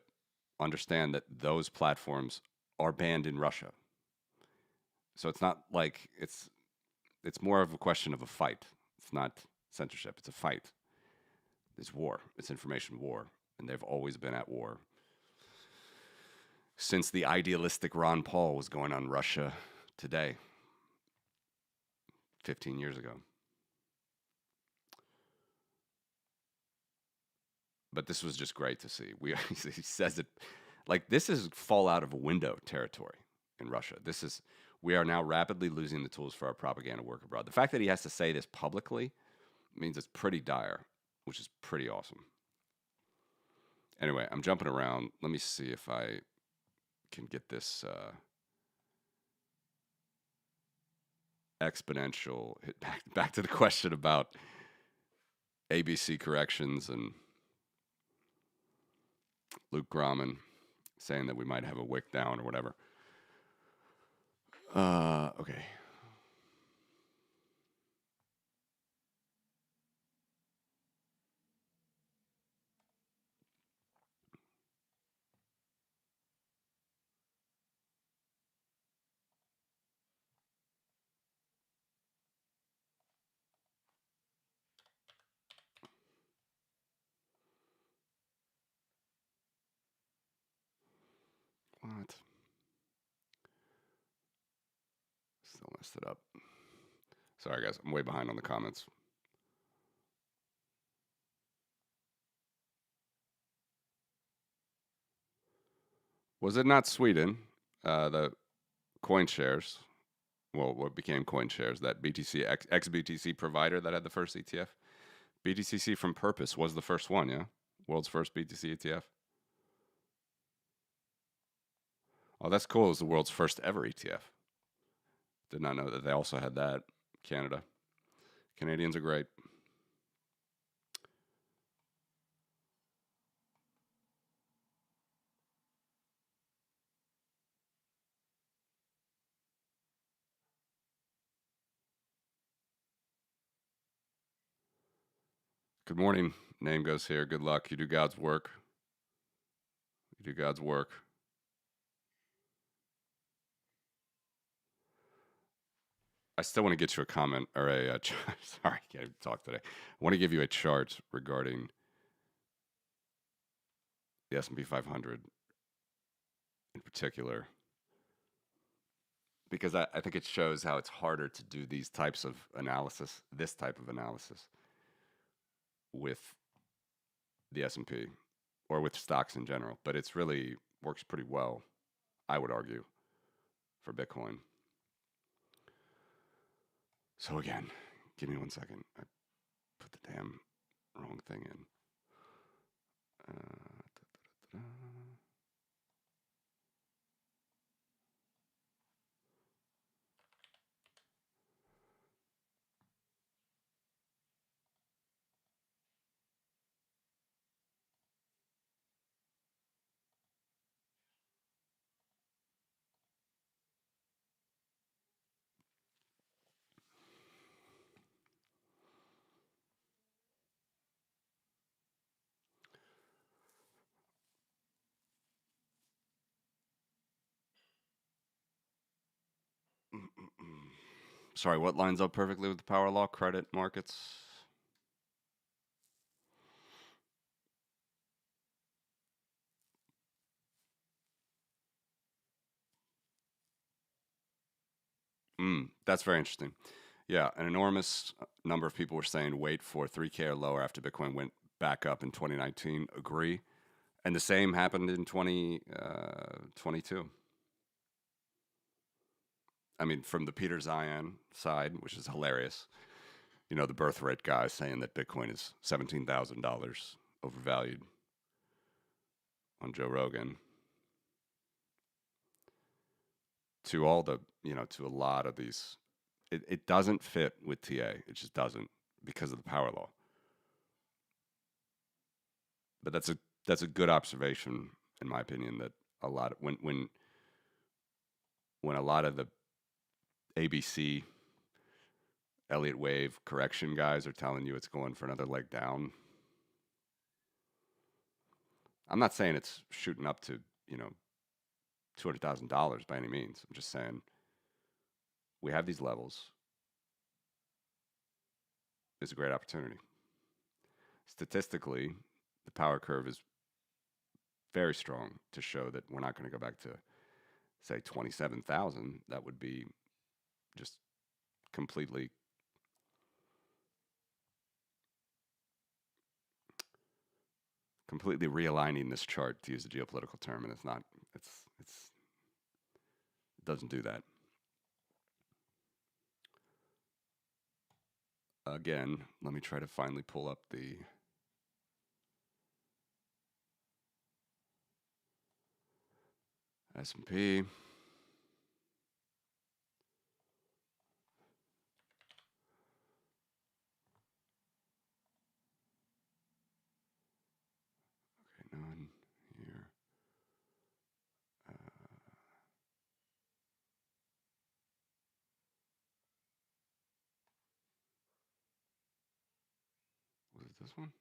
S1: understand that those platforms are banned in Russia. So it's not like it's more of a question of a fight. It's not censorship, it's a fight. It's war. It's information war, and they've always been at war since the idealistic Ron Paul was going on Russia Today, 15 years ago. But this was just great to see. He says it like this is fall out of a window territory in Russia. We are now rapidly losing the tools for our propaganda work abroad. The fact that he has to say this publicly means it's pretty dire, which is pretty awesome. Anyway, I'm jumping around. Let me see if I can get this exponential hit back to the question about ABC corrections and Luke Grauman saying that we might have a wick down or whatever. Okay. What? Still messed it up. Sorry, guys. I'm way behind on the comments. Was it not Sweden, the coin shares? Well, what became coin shares? That BTC, ex-BTC provider that had the first ETF? BTCC from Purpose was the first one, yeah? World's first BTC ETF. Oh, that's cool. It was the world's first ever ETF. Did not know that they also had that. Canada. Canadians are great. Good morning. Name goes here. Good luck. You do God's work. You do God's work. I still want to get you a comment or a sorry, I can't even talk today. I want to give you a chart regarding the S&P 500 in particular, because I think it shows how it's harder to do these types of analysis, this type of analysis with the S&P or with stocks in general, but it's really works pretty well, I would argue, for Bitcoin. So again, give me 1 second. I put the damn wrong thing in. Da, da, da, da. Sorry, what lines up perfectly with the power law? Credit markets. That's very interesting. Yeah, an enormous number of people were saying wait for 3K or lower after Bitcoin went back up in 2019. Agree. And the same happened in 2022. I mean, from the Peter Zion side, which is hilarious, you know, the birth rate guy saying that Bitcoin is $17,000 overvalued on Joe Rogan, to all the, you know, to a lot of these. It doesn't fit with TA. It just doesn't because of the power law. But that's a good observation, in my opinion, that a lot of, when a lot of the ABC Elliott Wave correction guys are telling you it's going for another leg down. I'm not saying it's shooting up to, you know, $200,000 by any means. I'm just saying we have these levels. It's a great opportunity. Statistically, the power curve is very strong to show that we're not going to go back to, say, 27,000. That would be just completely realigning this chart, to use a geopolitical term, and it's not. It doesn't do that. Again, let me try to finally pull up the S&P. Okay, 9 here. Was it this one?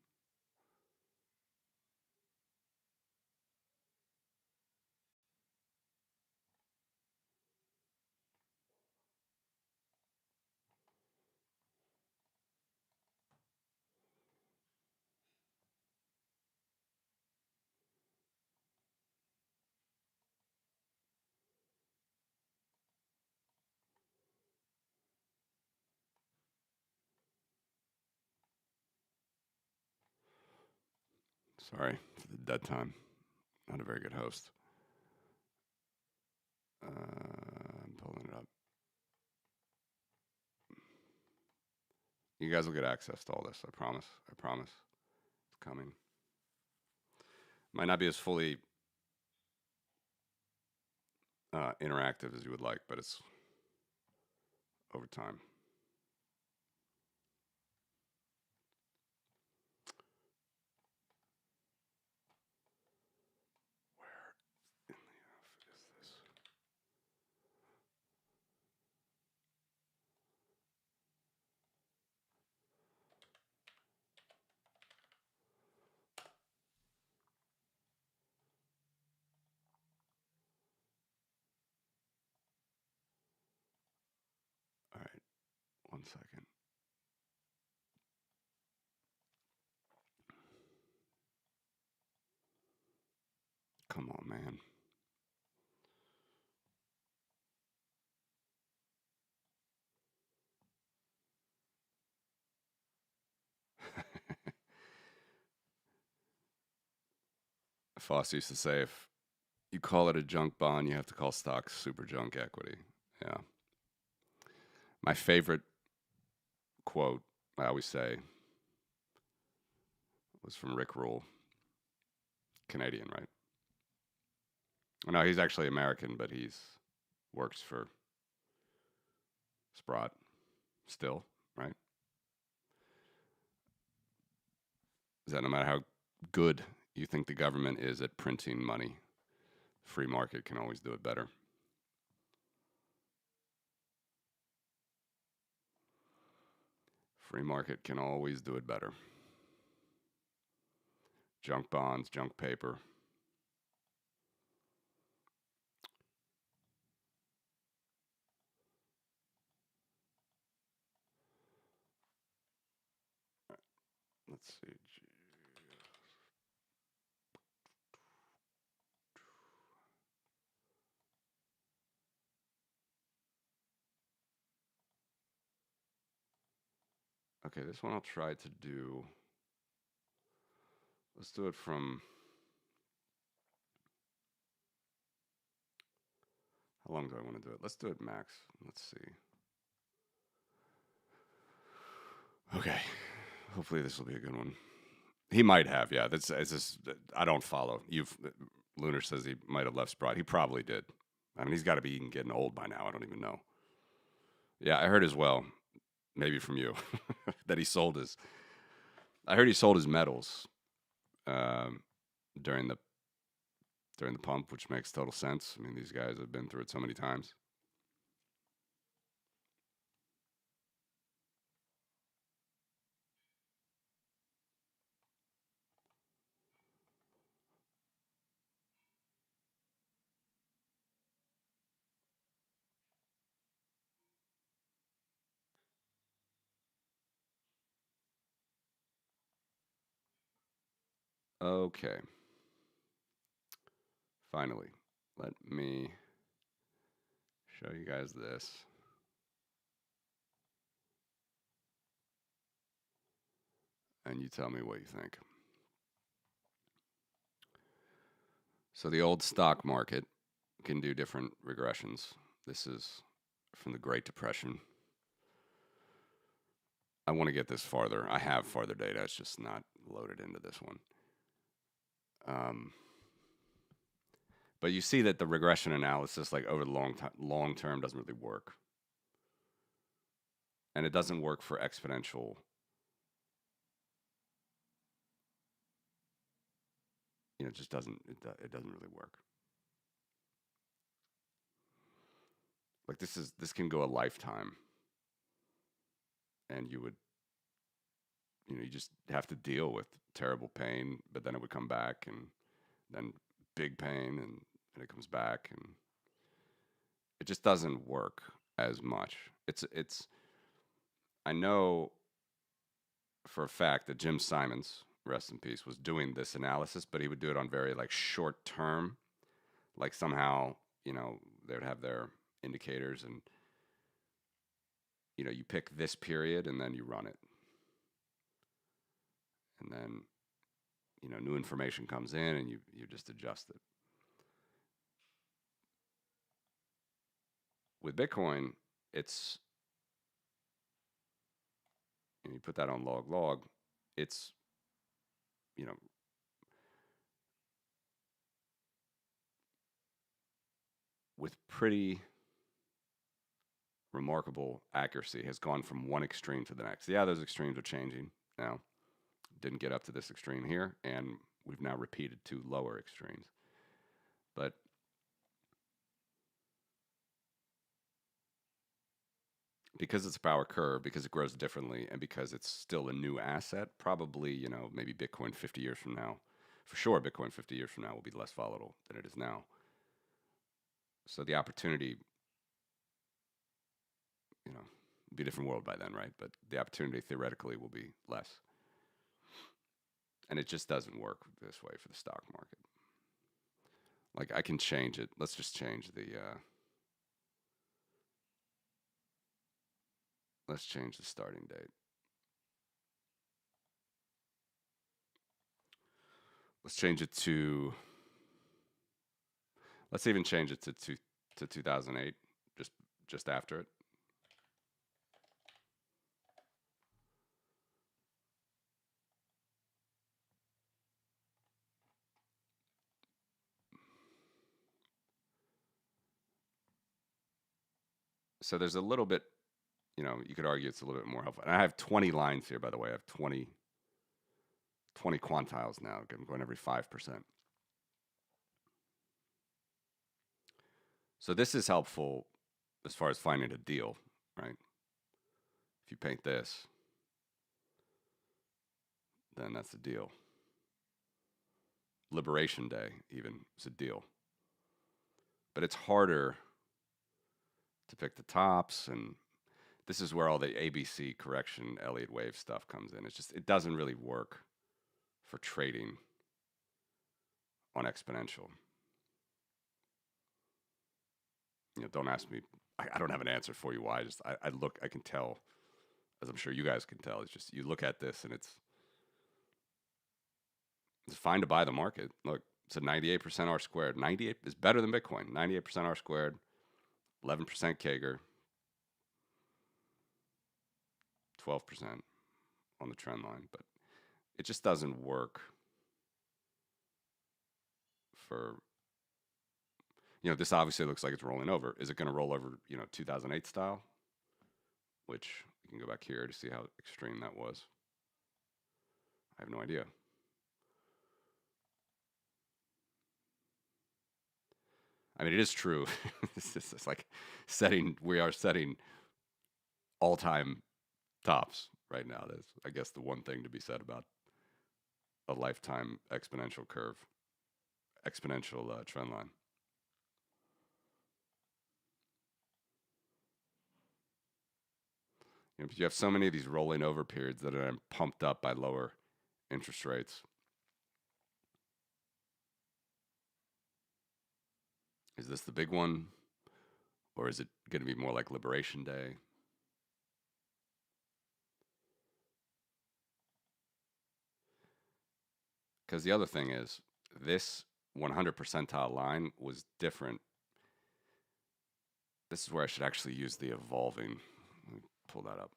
S1: Sorry for the dead time. Not a very good host. I'm pulling it up. You guys will get access to all this. I promise. I promise. It's coming. Might not be as fully interactive as you would like, but it's over time. Where in the F is this? 1 second. Come on, man. Foss used to say, if you call it a junk bond, you have to call stocks super junk equity. Yeah. My favorite quote, I always say, was from Rick Rule, Canadian, right? No, he's actually American, but he's works for Sprott still, right? Is that no matter how good you think the government is at printing money, free market can always do it better. Free market can always do it better. Junk bonds, junk paper. Let's see. Okay, this one I'll try to do. Let's do it from. How long do I want to do it? Let's do it max. Let's see. Okay. Hopefully this will be a good one. He might have, yeah. That's it's just I don't follow. Lunar says he might have left Sprott. He probably did. I mean, he's got to be getting old by now. I don't even know. Yeah, I heard as well. Maybe from you that he sold his. I heard he sold his metals um, during the pump, which makes total sense. I mean, these guys have been through it so many times. Okay. Finally, let me show you guys this. And you tell me what you think. So the old stock market can do different regressions. This is from the Great Depression. I want to get this farther. I have farther data. It's just not loaded into this one. But you see that the regression analysis, like over the long term, doesn't really work, and it doesn't work for exponential. It just doesn't. It doesn't really work. Like this can go a lifetime, and you would, you just have to deal with terrible pain, but then it would come back, and then big pain, and it comes back, and it just doesn't work as much. It's. I know for a fact that Jim Simons, rest in peace, was doing this analysis, but he would do it on very like short term, like somehow they would have their indicators, and you pick this period and then you run it, and then new information comes in and you just adjust it. With Bitcoin, it's you put that on log, it's with pretty remarkable accuracy has gone from one extreme to the next. Yeah, those extremes are changing now. Didn't get up to this extreme here, and we've now repeated two lower extremes. But because it's a power curve, because it grows differently, and because it's still a new asset, probably, maybe Bitcoin 50 years from now, for sure, Bitcoin 50 years from now will be less volatile than it is now. So the opportunity, be a different world by then, right? But the opportunity theoretically will be less. And it just doesn't work this way for the stock market. Like I can change it. Let's just change the let's change the starting date. Let's change it to, let's even change it to 2008, just after it. So there's a little bit, you know, you could argue it's a little bit more helpful. And I have 20 lines here, by the way. I have 20 quantiles now. I'm going every 5%. So this is helpful as far as finding a deal, right? If you paint this, then that's a deal. Liberation Day, even, is a deal. But it's harder to pick the tops, and this is where all the ABC correction, Elliott Wave stuff comes in. It's just, it doesn't really work for trading on exponential. You know, don't ask me. I don't have an answer for you why. I look, I can tell, as I'm sure you guys can tell. It's just, you look at this and it's fine to buy the market. Look, it's a 98% R squared. 98 is better than Bitcoin. 98% R squared, 11% CAGR, 12% on the trend line. But it just doesn't work for, you know, this obviously looks like it's rolling over. Is it going to roll over, you know, 2008 style? Which you can go back here to see how extreme that was. I have no idea. I mean, it is true. It's like we are setting all-time tops right now. That's, I guess, the one thing to be said about a lifetime exponential curve, exponential trend line. You know, you have so many of these rolling over periods that are pumped up by lower interest rates. Is this the big one? Or is it going to be more like Liberation Day? Because the other thing is, this 100 percentile line was different. This is where I should actually use the evolving. Let me pull that up.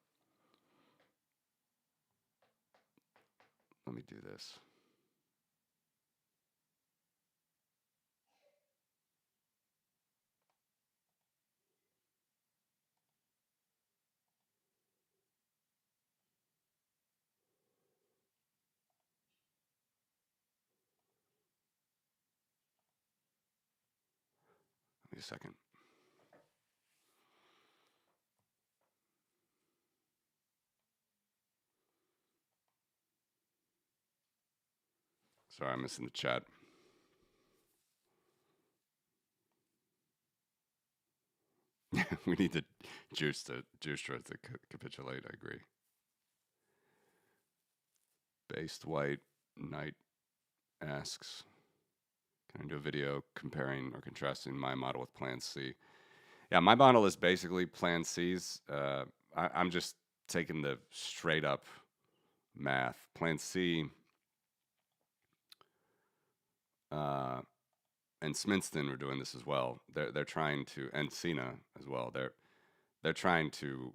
S1: Let me do this. Give me a second. Sorry, I'm missing the chat. We need the juice to capitulate. I agree. Based White Knight asks, can I do a video comparing or contrasting my model with Plan C? Yeah, my model is basically Plan C's. I'm just taking the straight up math. Plan C and Smithsonian are doing this as well. They're trying to, and Cena as well. They're trying to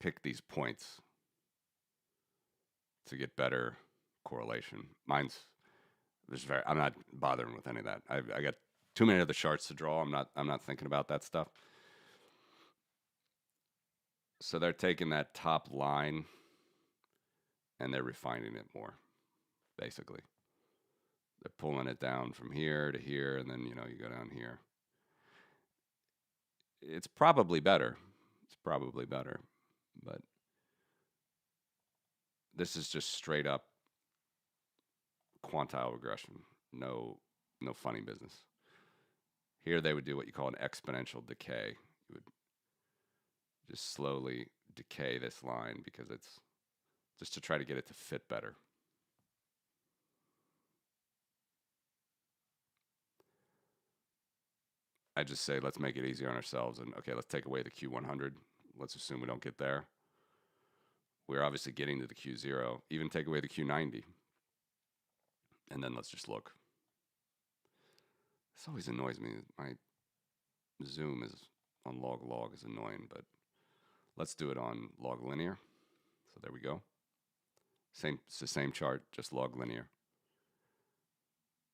S1: pick these points to get better correlation. I'm not bothering with any of that. I got too many of the charts to draw. I'm not thinking about that stuff. So they're taking that top line and they're refining it more, basically. They're pulling it down from here to here, and then, you know, you go down here. It's probably better. But this is just straight up quantile regression. No funny business. Here they would do what you call an exponential decay. You would just slowly decay this line because it's just to try to get it to fit better. I just say, let's make it easier on ourselves. And okay, let's take away the Q100. Let's assume we don't get there. We're obviously getting to the Q0. Even take away the Q90. And then let's just look. This always annoys me. My zoom is on log is annoying, but let's do it on log linear. So there we go. It's the same chart, just log linear.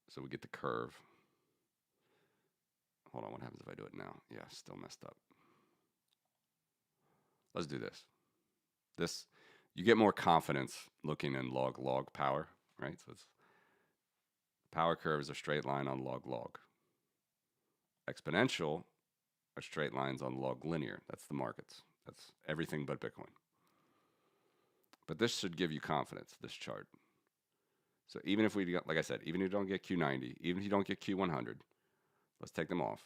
S1: So we get the curve. Hold on, what happens if I do it now? Yeah, still messed up. Let's do this. You get more confidence looking in log power, right? So it's power curve is a straight line on log. Exponential are straight lines on log linear. That's the markets. That's everything but Bitcoin. But this should give you confidence, this chart. So even if we get, like I said, even if you don't get Q90, even if you don't get Q100, let's take them off.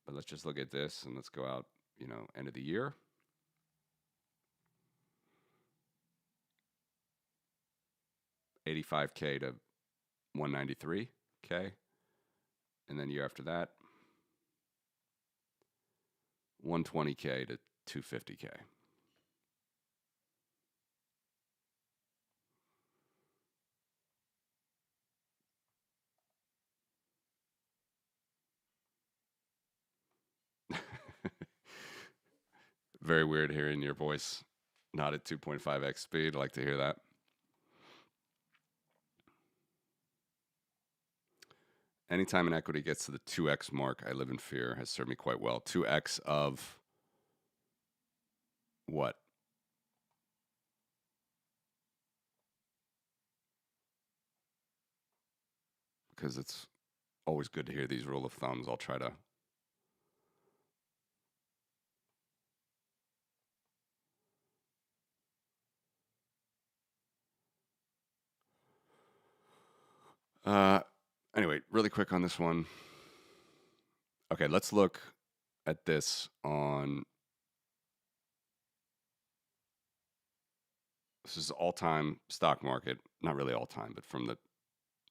S1: But let's just look at this and let's go out, end of the year. $85K to $193K. And then year after that, $120K to $250K. Very weird hearing your voice not at 2.5x speed. I like to hear that. Anytime an equity gets to the 2x mark, I live in fear, has served me quite well. 2x of what? Because it's always good to hear these rule of thumbs. I'll try to. Anyway, really quick on this one. Okay, let's look at this on. This is all-time stock market. Not really all-time, but from the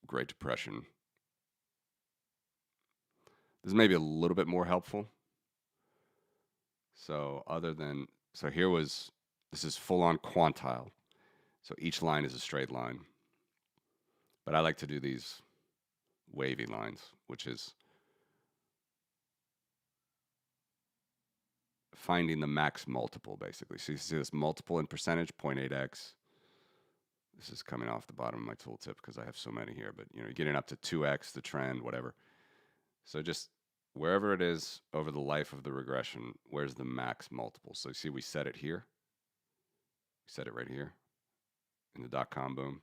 S1: Great Depression. This may be a little bit more helpful. So this is full-on quantile. So each line is a straight line. But I like to do these wavy lines, which is finding the max multiple, basically. So you see this multiple in percentage, 0.8x. This is coming off the bottom of my tooltip because I have so many here, but you're getting up to 2x, the trend, whatever. So just wherever it is over the life of the regression, where's the max multiple? So you see we set it here. We set it right here in the dot-com boom.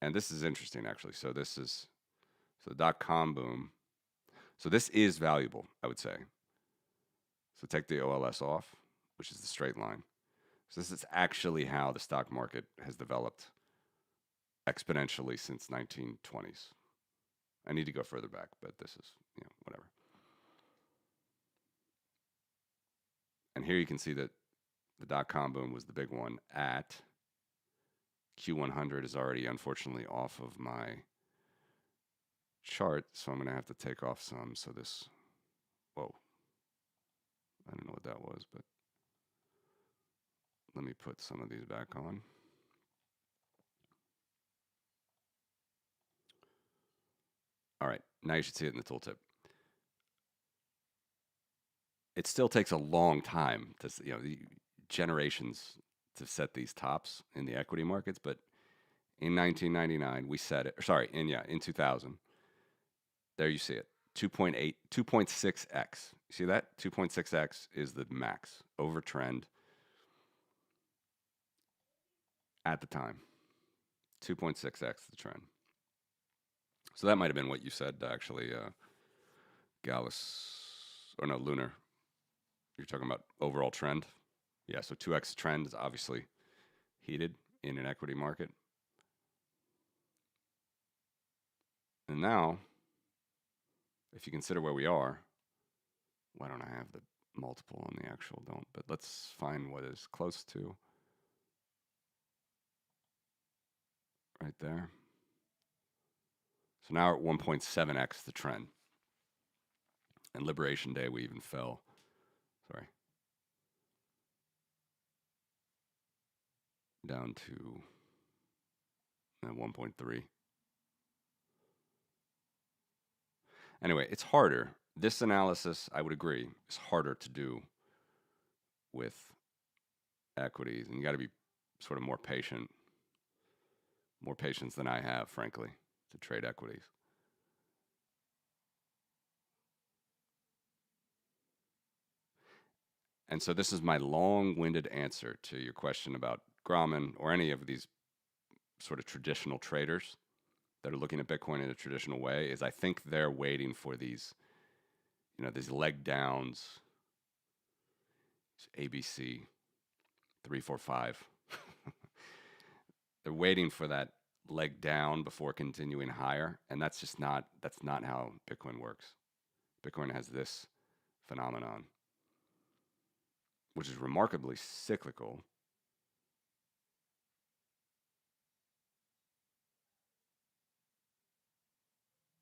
S1: And this is interesting, actually. So the dot-com boom. So this is valuable, I would say. So take the OLS off, which is the straight line. So this is actually how the stock market has developed exponentially since 1920s. I need to go further back, but this is, whatever. And here you can see that the dot-com boom was the big one at Q100 is already, unfortunately, off of my chart, so I'm going to have to take off some. So this, whoa, I don't know what that was, but let me put some of these back on. All right, now you should see it in the tooltip. It still takes a long time to, generations to set these tops in the equity markets, but in 1999 we set it. In 2000. There you see it. 2.6x. You see that? 2.6x is the max over trend at the time. 2.6x the trend. So that might have been what you said, actually, Gallus, or no, Lunar. You're talking about overall trend. Yeah, so 2x trend is obviously heated in an equity market. And now, if you consider where we are, why don't I have the multiple on the actual don't, but let's find what is close to right there. So now we're at 1.7x the trend. And Liberation Day, we even fell. Sorry. Down to 1.3. Anyway, it's harder. This analysis, I would agree, is harder to do with equities. And you got to be sort of more patient, more patience than I have, frankly, to trade equities. And so this is my long-winded answer to your question about Grauman or any of these sort of traditional traders that are looking at Bitcoin in a traditional way, is I think they're waiting for these, these leg downs, ABC, 3, 4, 5. They're waiting for that leg down before continuing higher, and that's not how Bitcoin works. Bitcoin has this phenomenon, which is remarkably cyclical.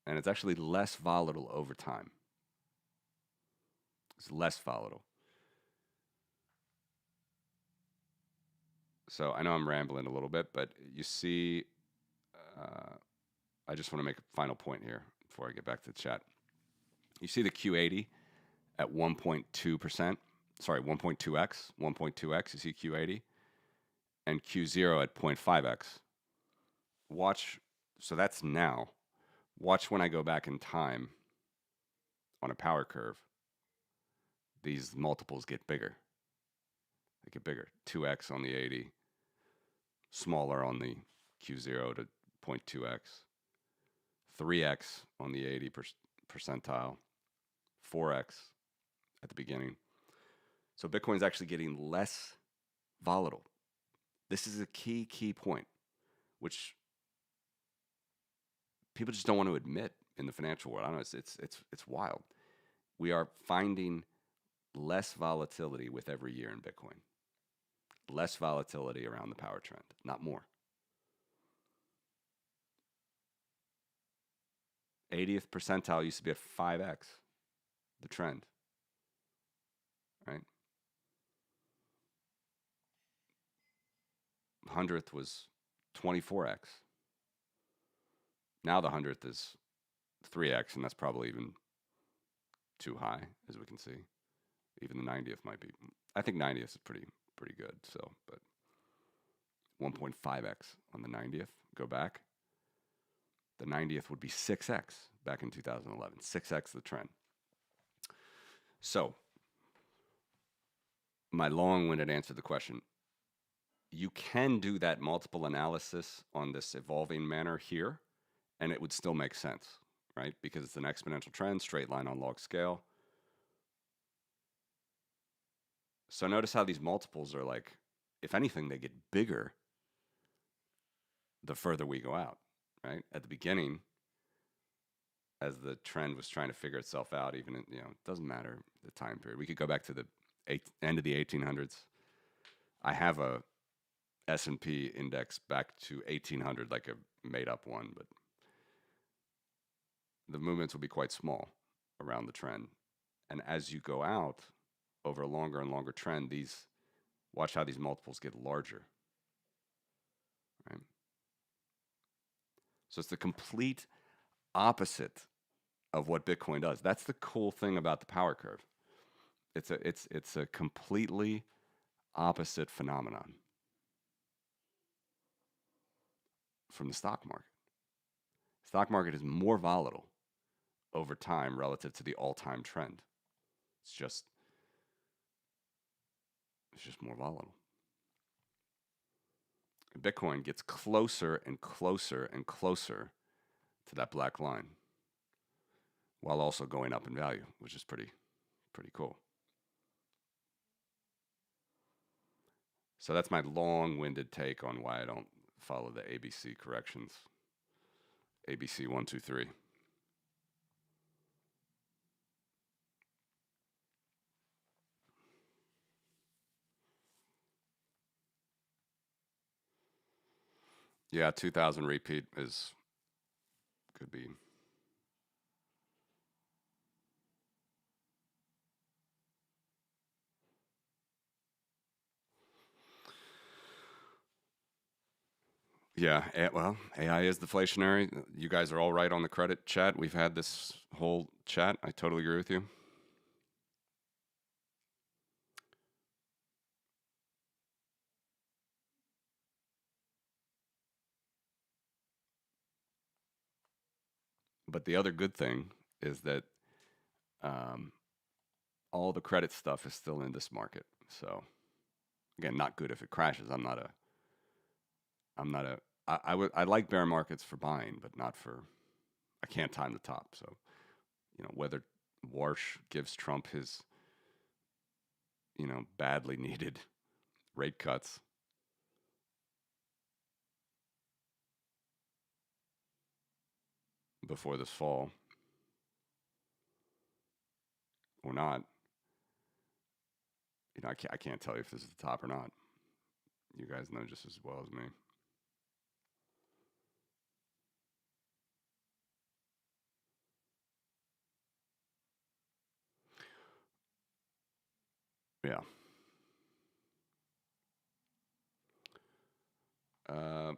S1: And it's actually less volatile over time. It's less volatile. So I know I'm rambling a little bit, but you see, I just want to make a final point here before I get back to the chat. You see the Q80 at 1.2%, sorry, 1.2x, 1.2x, you see Q80, and Q0 at 0.5x. Watch, so that's now. Watch when I go back in time on a power curve, these multiples get bigger. They get bigger. 2x on the 80, smaller on the Q0 to 0.2x, 3x on the 80 percentile, 4x at the beginning. So Bitcoin's actually getting less volatile. This is a key point, which people just don't want to admit in the financial world. I don't know, it's wild. We are finding less volatility with every year in Bitcoin. Less volatility around the power trend, not more. 80th percentile used to be at 5x, the trend, right? 100th was 24x. Now the 100th is 3x, and that's probably even too high, as we can see. Even the 90th might be. I think 90th is pretty good. So, but 1.5x on the 90th. Go back. The 90th would be 6x back in 2011. 6x the trend. So, my long-winded answer to the question: you can do that multiple analysis on this evolving manner here, and it would still make sense, right? Because it's an exponential trend, straight line on log scale. So notice how these multiples are like, if anything, they get bigger the further we go out, right? At the beginning, as the trend was trying to figure itself out, even, it doesn't matter the time period. We could go back to the end of the 1800s. I have a S&P index back to 1800, like a made-up one, but the movements will be quite small around the trend. And as you go out over a longer and longer trend, watch how these multiples get larger, right? So it's the complete opposite of what Bitcoin does. That's the cool thing about the power curve. It's a completely opposite phenomenon from the stock market. Stock market is more volatile over time relative to the all-time trend. It's just more volatile. Bitcoin gets closer and closer and closer to that black line, while also going up in value, which is pretty cool. So that's my long-winded take on why I don't follow the ABC corrections. ABC 1, 2, 3. Yeah, 2000 repeat is could be. Yeah, well, AI is deflationary. You guys are all right on the credit chat. We've had this whole chat. I totally agree with you. But the other good thing is that um, all the credit stuff is still in this market. So again, not good if it crashes. I'm not a. I like bear markets for buying, but not for. I can't time the top. So whether Warsh gives Trump his badly needed rate cuts before this fall or not, I can't tell you if this is the top or not. You guys know just as well as me. Yeah. Uh,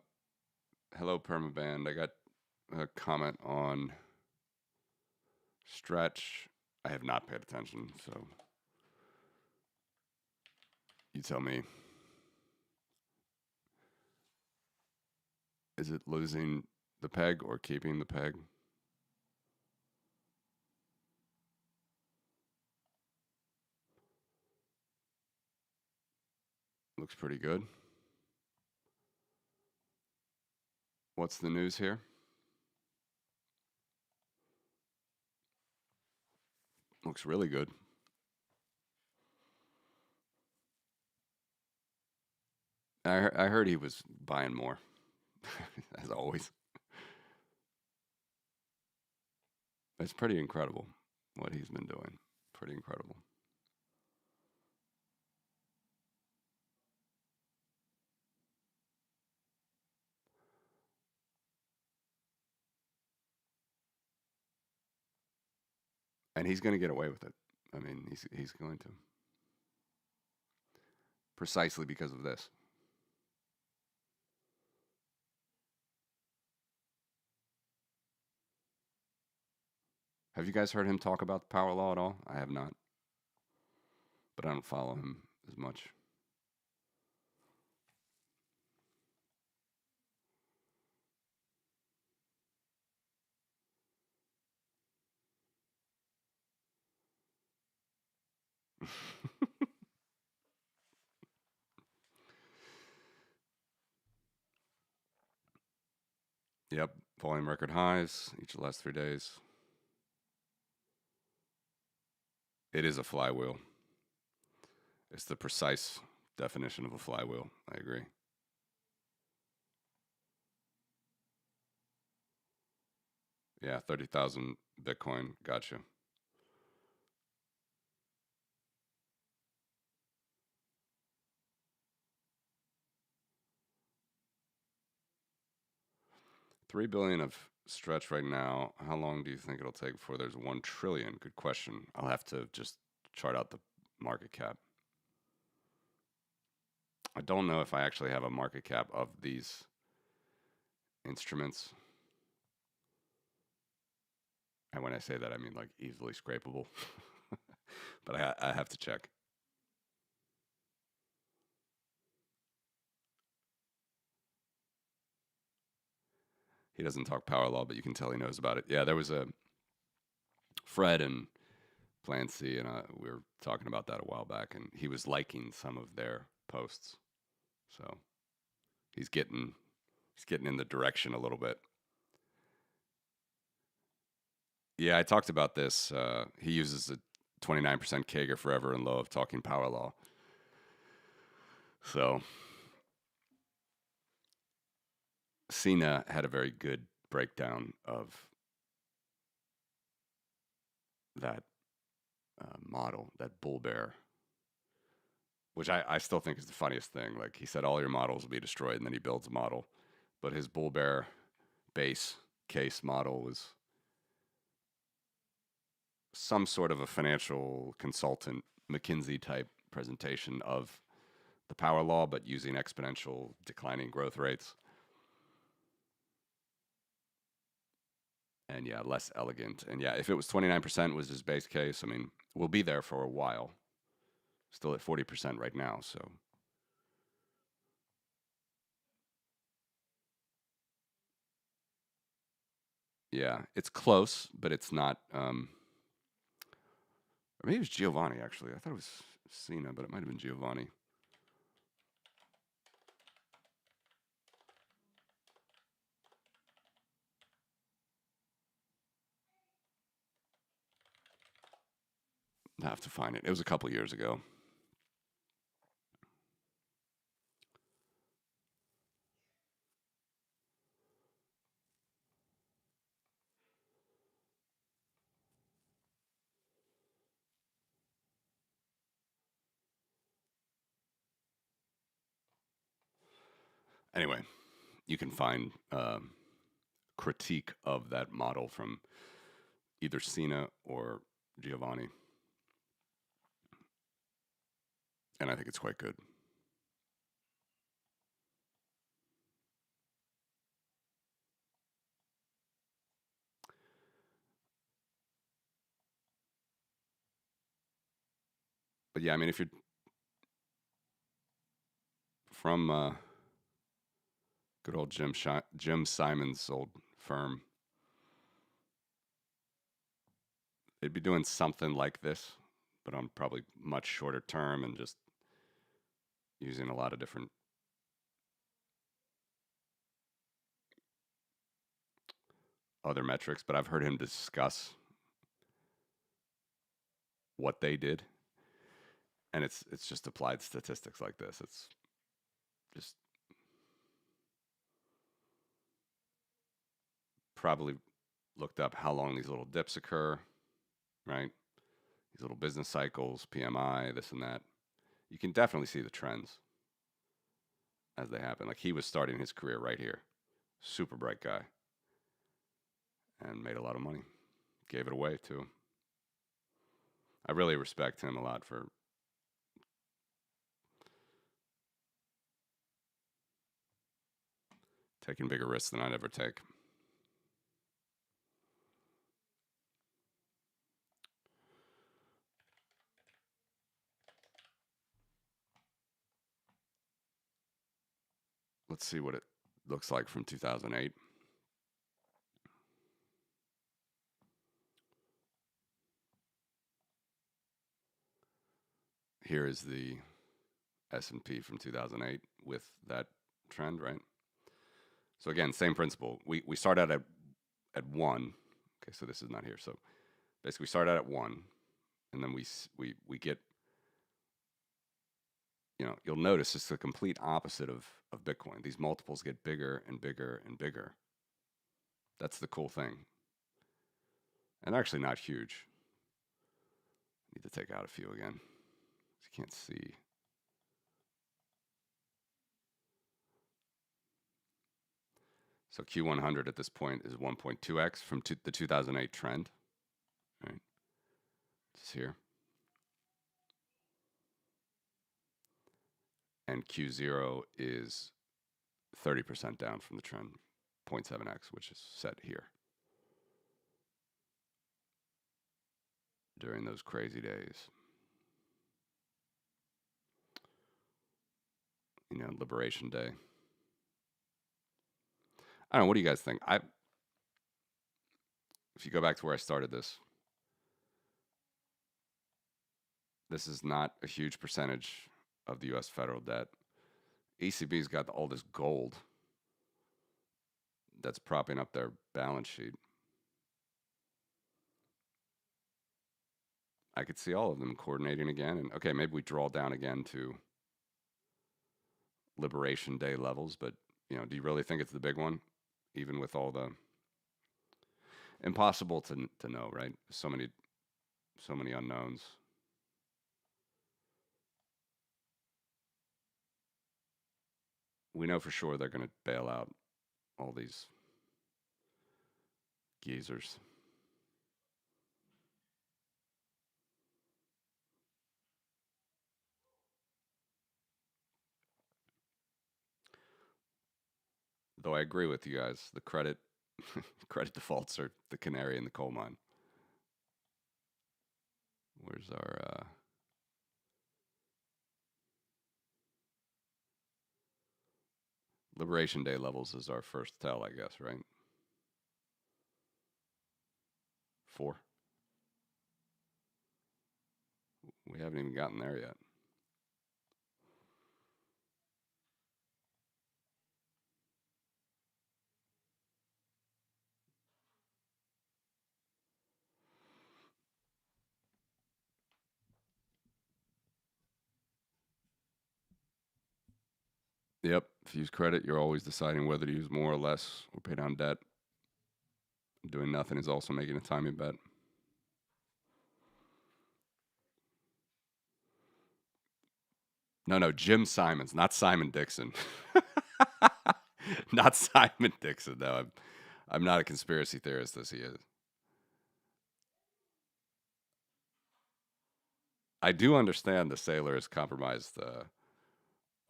S1: hello, Permaband. I got a comment on stretch. I have not paid attention, so you tell me. Is it losing the peg or keeping the peg? Looks pretty good. What's the news here? Looks really good. I heard he was buying more, as always. It's pretty incredible what he's been doing. Pretty incredible. And he's going to get away with it. I mean, he's going to. Precisely because of this. Have you guys heard him talk about the power law at all? I have not, but I don't follow him as much. Yep, volume record highs each of the last 3 days. It is a flywheel. It's the precise definition of a flywheel. I agree. Yeah, 30,000 Bitcoin. Gotcha. $3 billion of stretch right now. How long do you think it'll take before there's 1 trillion? Good question. I'll have to just chart out the market cap. I don't know if I actually have a market cap of these instruments. And when I say that, I mean like easily scrapable. But I have to check. He doesn't talk power law, but you can tell he knows about it. Yeah, there was a Fred and Plan C, and we were talking about that a while back, and he was liking some of their posts. So he's getting in the direction a little bit. Yeah, I talked about this. He uses a 29% CAGR forever and low of talking power law. So Cena had a very good breakdown of that model, that bull bear, which I still think is the funniest thing. Like he said, all your models will be destroyed, and then he builds a model but his bull bear base case model was some sort of a financial consultant McKinsey type presentation of the power law, but using exponential declining growth rates. And yeah, less elegant. And yeah, if it was 29% was his base case, I mean, we'll be there for a while. Still at 40% right now, so. Yeah, it's close, but it's not. Or maybe it was Giovanni, actually. I thought it was Cena, but it might have been Giovanni. I have to find it. It was a couple years ago. Anyway, you can find critique of that model from either Cena or Giovanni. And I think it's quite good. But yeah, I mean, if you're from good old Jim Simon's old firm, they'd be doing something like this, but on probably much shorter term and just using a lot of different other metrics. But I've heard him discuss what they did, and it's just applied statistics like this. It's just probably looked up how long these little dips occur, right? These little business cycles, PMI, this and that. You can definitely see the trends as they happen. Like he was starting his career right here, super bright guy, and made a lot of money. Gave it away too. I really respect him a lot for taking bigger risks than I'd ever take. Let's see what it looks like from 2008. Here is the S&P from 2008 with that trend, right? So again, same principle. We start out at 1. Okay, so this is not here. So basically we start out at 1, and then we get, you know, you'll notice it's the complete opposite of Bitcoin. These multiples get bigger and bigger and bigger. That's the cool thing. And they're actually not huge. I need to take out a few again. You can't see. So Q100 at this point is 1.2x from the 2008 trend, right? It's here. And Q0 is 30% down from the trend, 0.7x, which is set here during those crazy days. You know, Liberation Day. I don't know. What do you guys think? If you go back to where I started this is not a huge percentage of the U.S. federal debt. ECB's got all this gold that's propping up their balance sheet. I could see all of them coordinating again. And okay, maybe we draw down again to Liberation Day levels, but you know, do you really think it's the big one? Even with all the impossible to know, right? So many unknowns. We know for sure they're going to bail out all these geezers. Though I agree with you guys, the credit credit defaults are the canary in the coal mine. Where's our Liberation Day levels is our first tell, I guess, right? 4. We haven't even gotten there yet. Yep. If you use credit, you're always deciding whether to use more or less or pay down debt. Doing nothing is also making a timing bet. No, Jim Simons, not Simon Dixon. Not Simon Dixon, no. I'm not a conspiracy theorist as he is. I do understand the sailor's compromised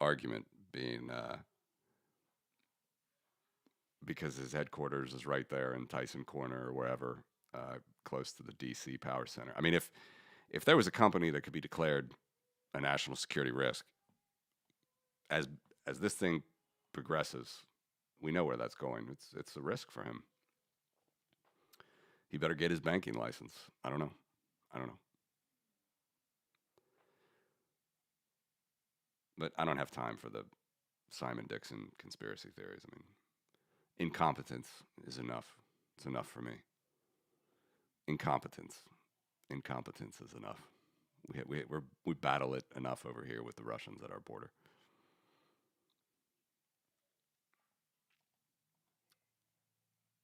S1: argument being because his headquarters is right there in Tyson Corner or wherever, close to the DC power center. I mean, if there was a company that could be declared a national security risk, as as this thing progresses, we know where that's going. It's a risk for him. He better get his banking license. I don't know. I don't know. But I don't have time for the Simon Dixon conspiracy theories. I mean, incompetence is enough. It's enough for me. Incompetence. Incompetence is enough. We battle it enough over here with the Russians at our border.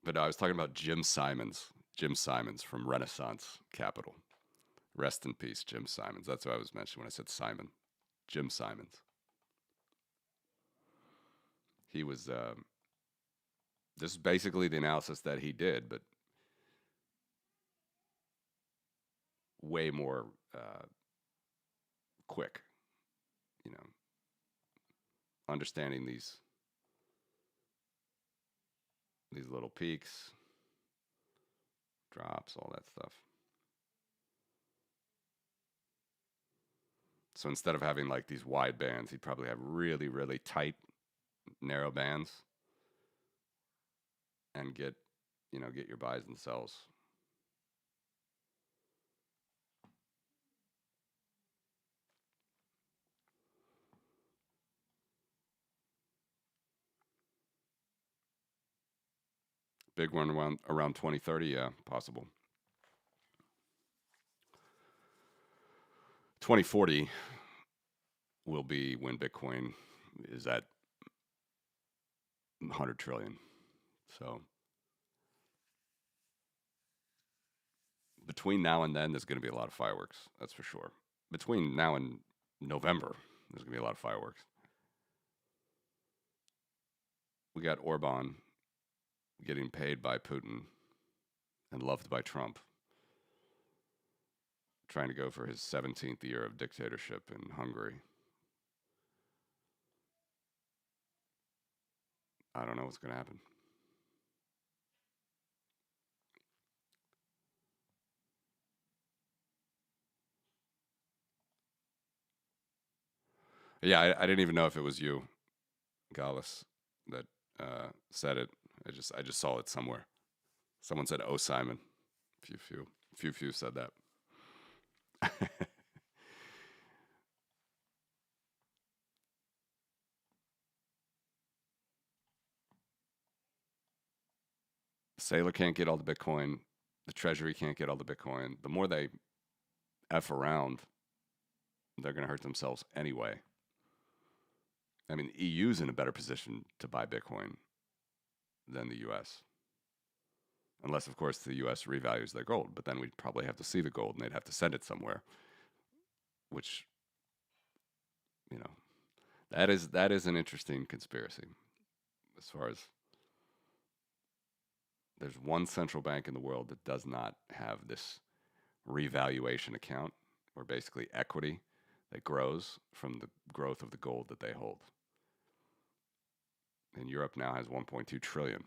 S1: But I was talking about Jim Simons. Jim Simons from Renaissance Capital. Rest in peace, Jim Simons. That's what I was mentioning when I said Simon. Jim Simons. He was. This is basically the analysis that he did, but way more quick. You know, understanding these little peaks, drops, all that stuff. So instead of having like these wide bands, he'd probably have really, really tight, narrow bands, and get your buys and sells. Big one around 2030, yeah, possible. 2040 will be when Bitcoin is at 100 trillion. So between now and then, there's going to be a lot of fireworks. That's for sure. Between now and November, there's going to be a lot of fireworks. We got Orban getting paid by Putin and loved by Trump, trying to go for his 17th year of dictatorship in Hungary. I don't know what's going to happen. Yeah, I didn't even know if it was you, Gallus, that said it. I just saw it somewhere. Someone said, "Oh, Simon." Few said that. Sailor can't get all the Bitcoin. The Treasury can't get all the Bitcoin. The more they F around, they're going to hurt themselves anyway. I mean, EU's in a better position to buy Bitcoin than the US. Unless, of course, the US revalues their gold. But then we'd probably have to see the gold and they'd have to send it somewhere. Which, you know, that is an interesting conspiracy as far as There's one central bank in the world that does not have this revaluation account, or basically equity that grows from the growth of the gold that they hold. And Europe now has 1.2 trillion.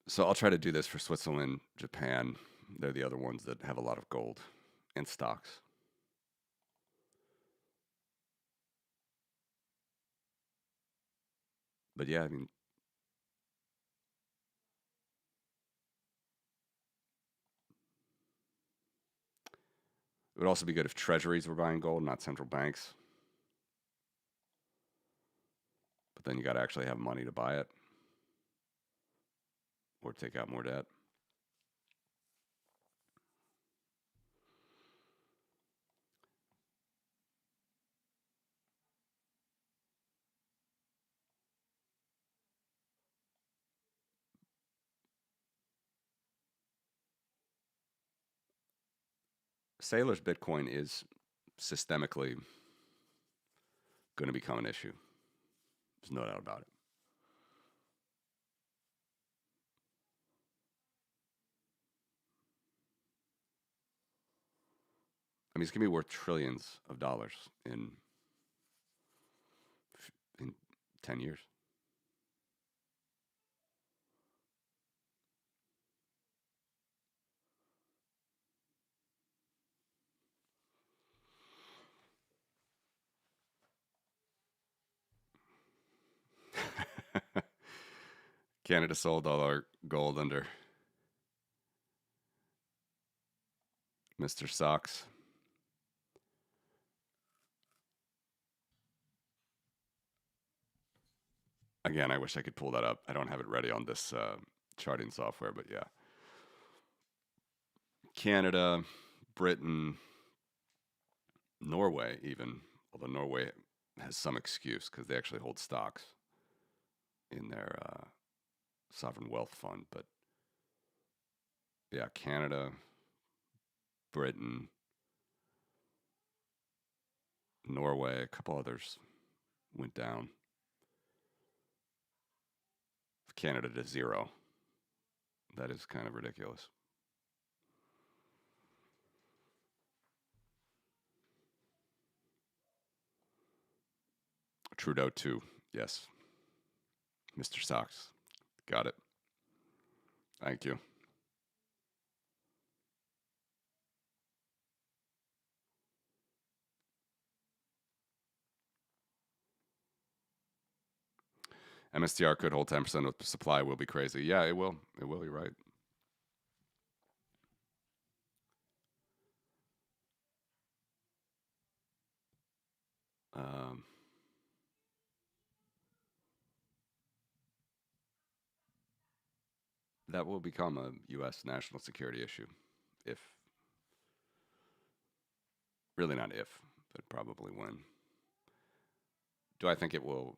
S1: So I'll try to do this for Switzerland, Japan. They're the other ones that have a lot of gold and stocks. But yeah, I mean, it would also be good if treasuries were buying gold, not central banks. But then you got to actually have money to buy it or take out more debt. Sailor's Bitcoin is systemically going to become an issue. There's no doubt about it. I mean, it's going to be worth trillions of dollars in 10 years. Canada sold all our gold under Mr. Socks. Again, I wish I could pull that up. I don't have it ready on this charting software, but yeah. Canada, Britain, Norway, even, although Norway has some excuse because they actually hold stocks in their sovereign wealth fund. But yeah, Canada, Britain, Norway, a couple others went down. Canada to zero. That is kind of ridiculous. Trudeau too. Yes. Mr. Socks. Got it. Thank you. MSTR could hold 10% of the supply. Will be crazy. Yeah, it will. It will. You're right. Um, that will become a U.S. national security issue, if really not if, but probably when. Do I think it will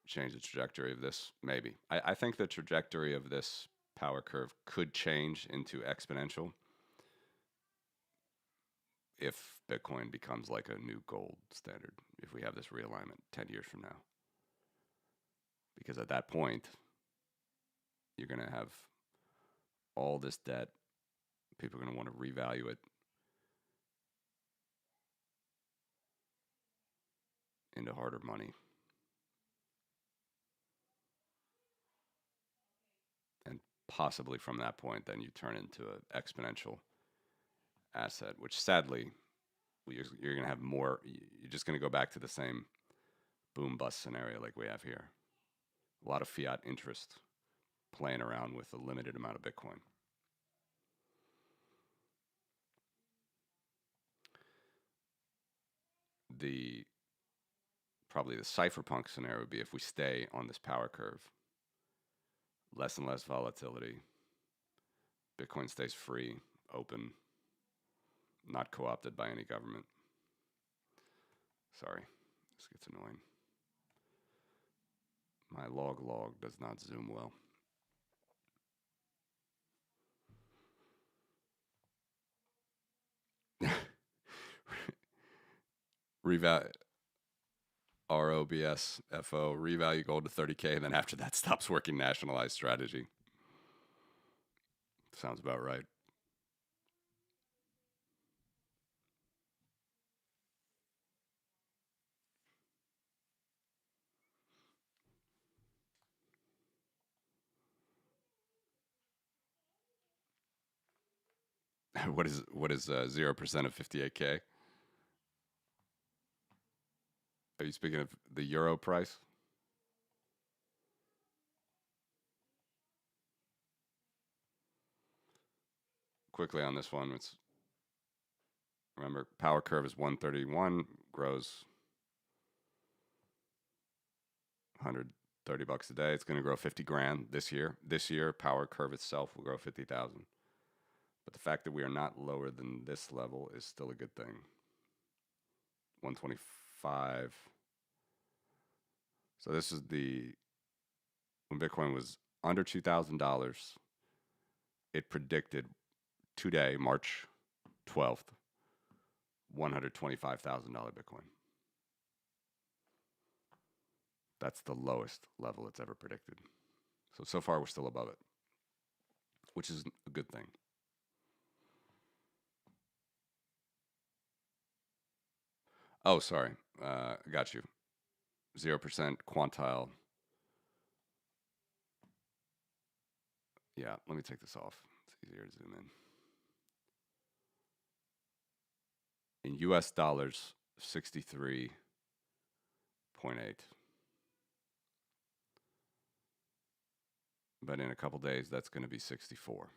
S1: change the trajectory of this? Maybe. I think the trajectory of this power curve could change into exponential if Bitcoin becomes like a new gold standard, if we have this realignment 10 years from now. Because at that point, you're going to have all this debt. People are going to want to revalue it into harder money. And possibly from that point, then you turn into an exponential asset, which sadly, you're going to have more. You're just going to go back to the same boom bust scenario like we have here. A lot of fiat interest playing around with a limited amount of Bitcoin. Probably the cypherpunk scenario would be if we stay on this power curve, less and less volatility. Bitcoin stays free, open, not co-opted by any government. Sorry, this gets annoying. My log does not zoom well. reval ROBSFO, revalue gold to 30K, and then after that stops working nationalized strategy. Sounds about right. What is 0% of 58K? Are you speaking of the euro price? Quickly on this one, remember power curve is 131, grows 130 bucks a day. It's going to grow 50 grand this year. This year, power curve itself will grow 50,000. But the fact that we are not lower than this level is still a good thing. 125. So this is when Bitcoin was under $2,000, it predicted today, March 12th, $125,000 Bitcoin. That's the lowest level it's ever predicted. So far we're still above it, which is a good thing. Oh, sorry. Got you. 0% quantile. Yeah, let me take this off. It's easier to zoom in. In US dollars, 63.8. But in a couple days, that's going to be 64.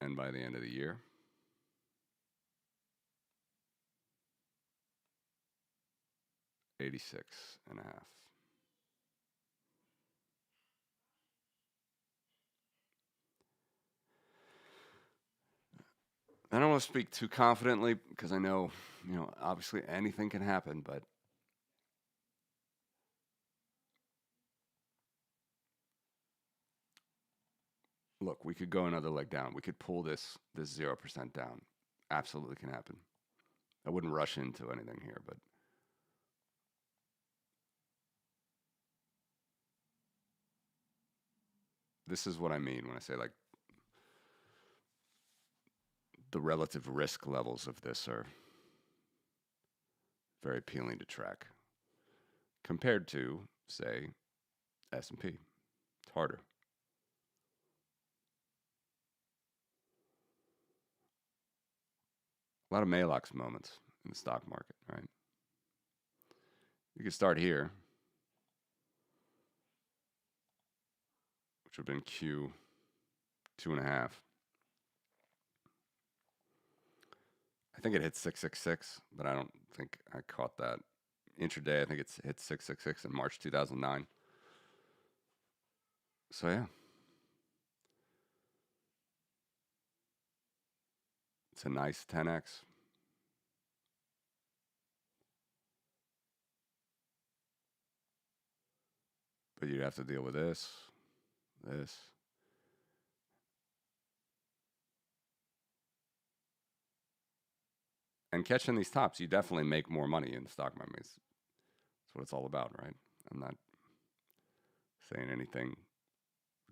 S1: And by the end of the year, $86.5. I don't want to speak too confidently because I know, obviously anything can happen, but look, we could go another leg down. We could pull this 0% down. Absolutely can happen. I wouldn't rush into anything here, but this is what I mean when I say like the relative risk levels of this are very appealing to track compared to, say, S&P. It's harder. A lot of Maalox moments in the stock market, right? You could start here, which would have been Q 2.5. I think it hit 666, but I don't think I caught that. Intraday, I think it's hit 666 in March 2009. So yeah. It's a nice 10x. But you'd have to deal with this. And catching these tops, you definitely make more money in the stock market. That's what it's all about, right? I'm not saying anything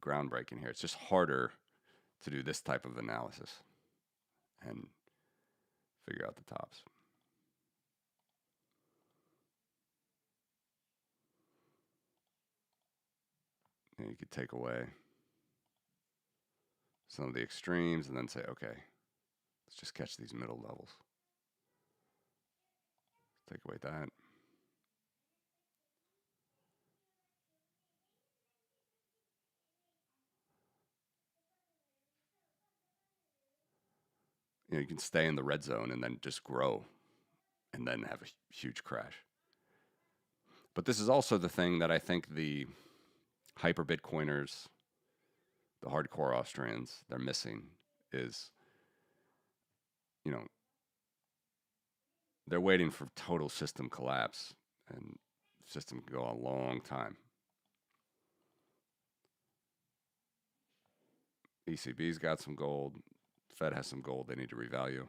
S1: groundbreaking here. It's just harder to do this type of analysis and figure out the tops. And you could take away some of the extremes and then say, okay, let's just catch these middle levels. Take away that. You can stay in the red zone and then just grow and then have a huge crash. But this is also the thing that I think the hyper Bitcoiners, the hardcore Austrians, they're missing is, they're waiting for total system collapse, and the system can go a long time. ECB's got some gold. Fed has some gold they need to revalue.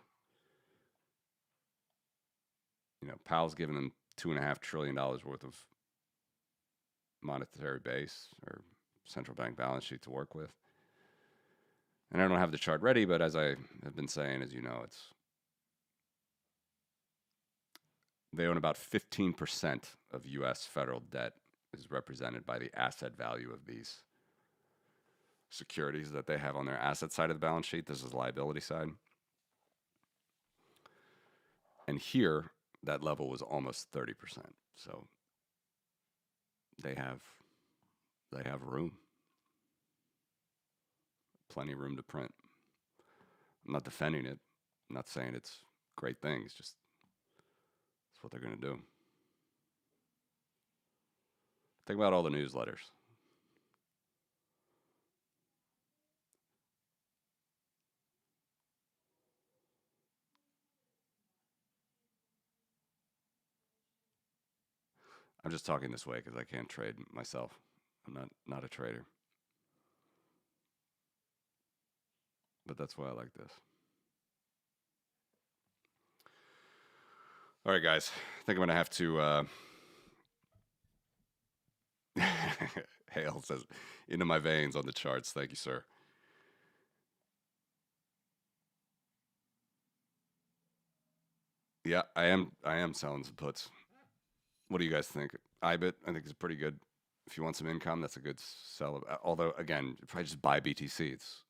S1: Powell's giving them $2.5 trillion worth of monetary base or central bank balance sheet to work with. And I don't have the chart ready, but as I have been saying, as you know, they own about 15% of U.S. federal debt is represented by the asset value of these securities that they have on their asset side of the balance sheet. This is the liability side. And here, that level was almost 30%. So they have room. Plenty of room to print. I'm not defending it. I'm not saying it's great things. Just that's what they're going to do. Think about all the newsletters. I'm just talking this way because I can't trade myself. I'm not a trader. But that's why I like this. All right, guys. I think I'm going to have to... Hale says, into my veins on the charts. Thank you, sir. Yeah, I am selling some puts. What do you guys think? IBIT, I think is pretty good. If you want some income, that's a good sell. Although, again, if I just buy BTC, it's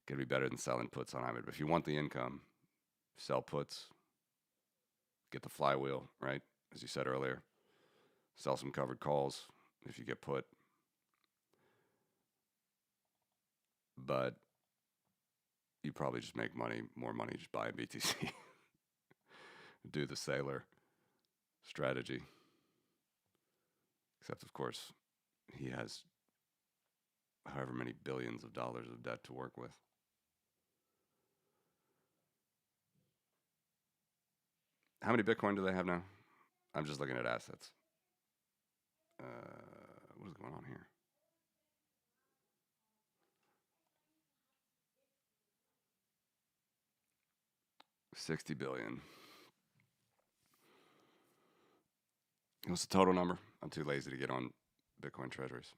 S1: going to be better than selling puts on IBIT. But if you want the income, sell puts, get the flywheel, right? As you said earlier, sell some covered calls if you get put. But you probably just make more money just buying BTC. Do the sailor strategy. Except, of course, he has however many billions of dollars of debt to work with. How many Bitcoin do they have now? I'm just looking at assets. What is going on here? $60 billion. What's the total number? I'm too lazy to get on Bitcoin treasuries.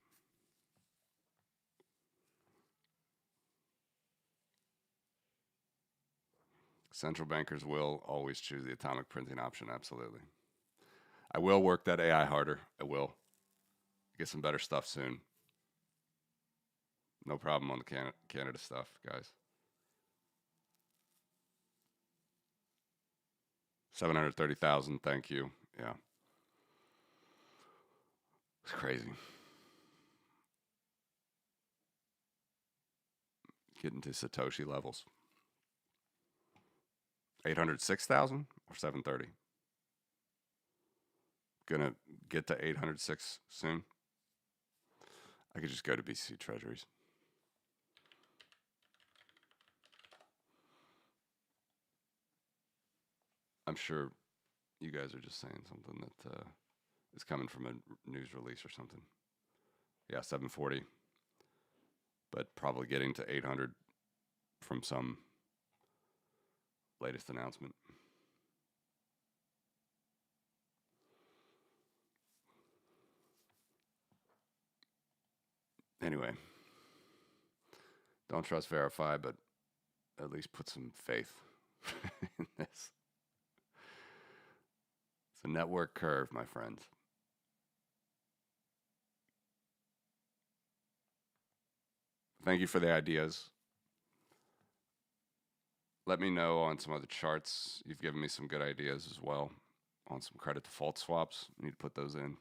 S1: Central bankers will always choose the atomic printing option, absolutely. I will work that AI harder. I will. Get some better stuff soon. No problem on the Canada stuff, guys. 730,000, thank you. Yeah. It's crazy. Getting to Satoshi levels. 806,000 or 730? Gonna get to 806 soon. I could just go to BC Treasuries. I'm sure you guys are just saying something that is coming from a news release or something. Yeah, 740. But probably getting to 800 from some latest announcement. Anyway, don't trust verify, but at least put some faith in this. It's a network curve, my friends. Thank you for the ideas. Let me know on some other charts. You've given me some good ideas as well on some credit default swaps. I need to put those in.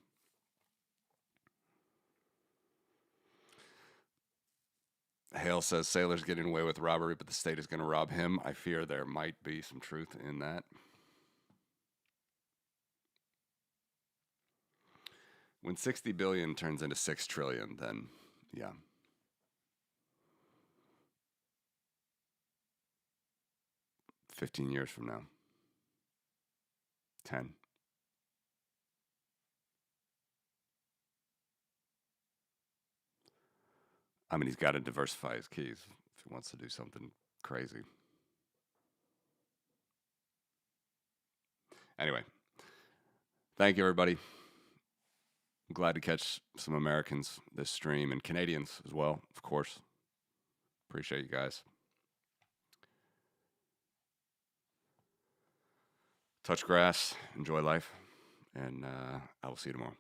S1: Hale says Sailor's getting away with robbery, but the state is going to rob him. I fear there might be some truth in that. When 60 billion turns into 6 trillion, then yeah. $15 years from now. 10. I mean, he's got to diversify his keys if he wants to do something crazy. Anyway, thank you, everybody. I'm glad to catch some Americans this stream and Canadians as well, of course. Appreciate you guys. Touch grass, enjoy life, and I will see you tomorrow.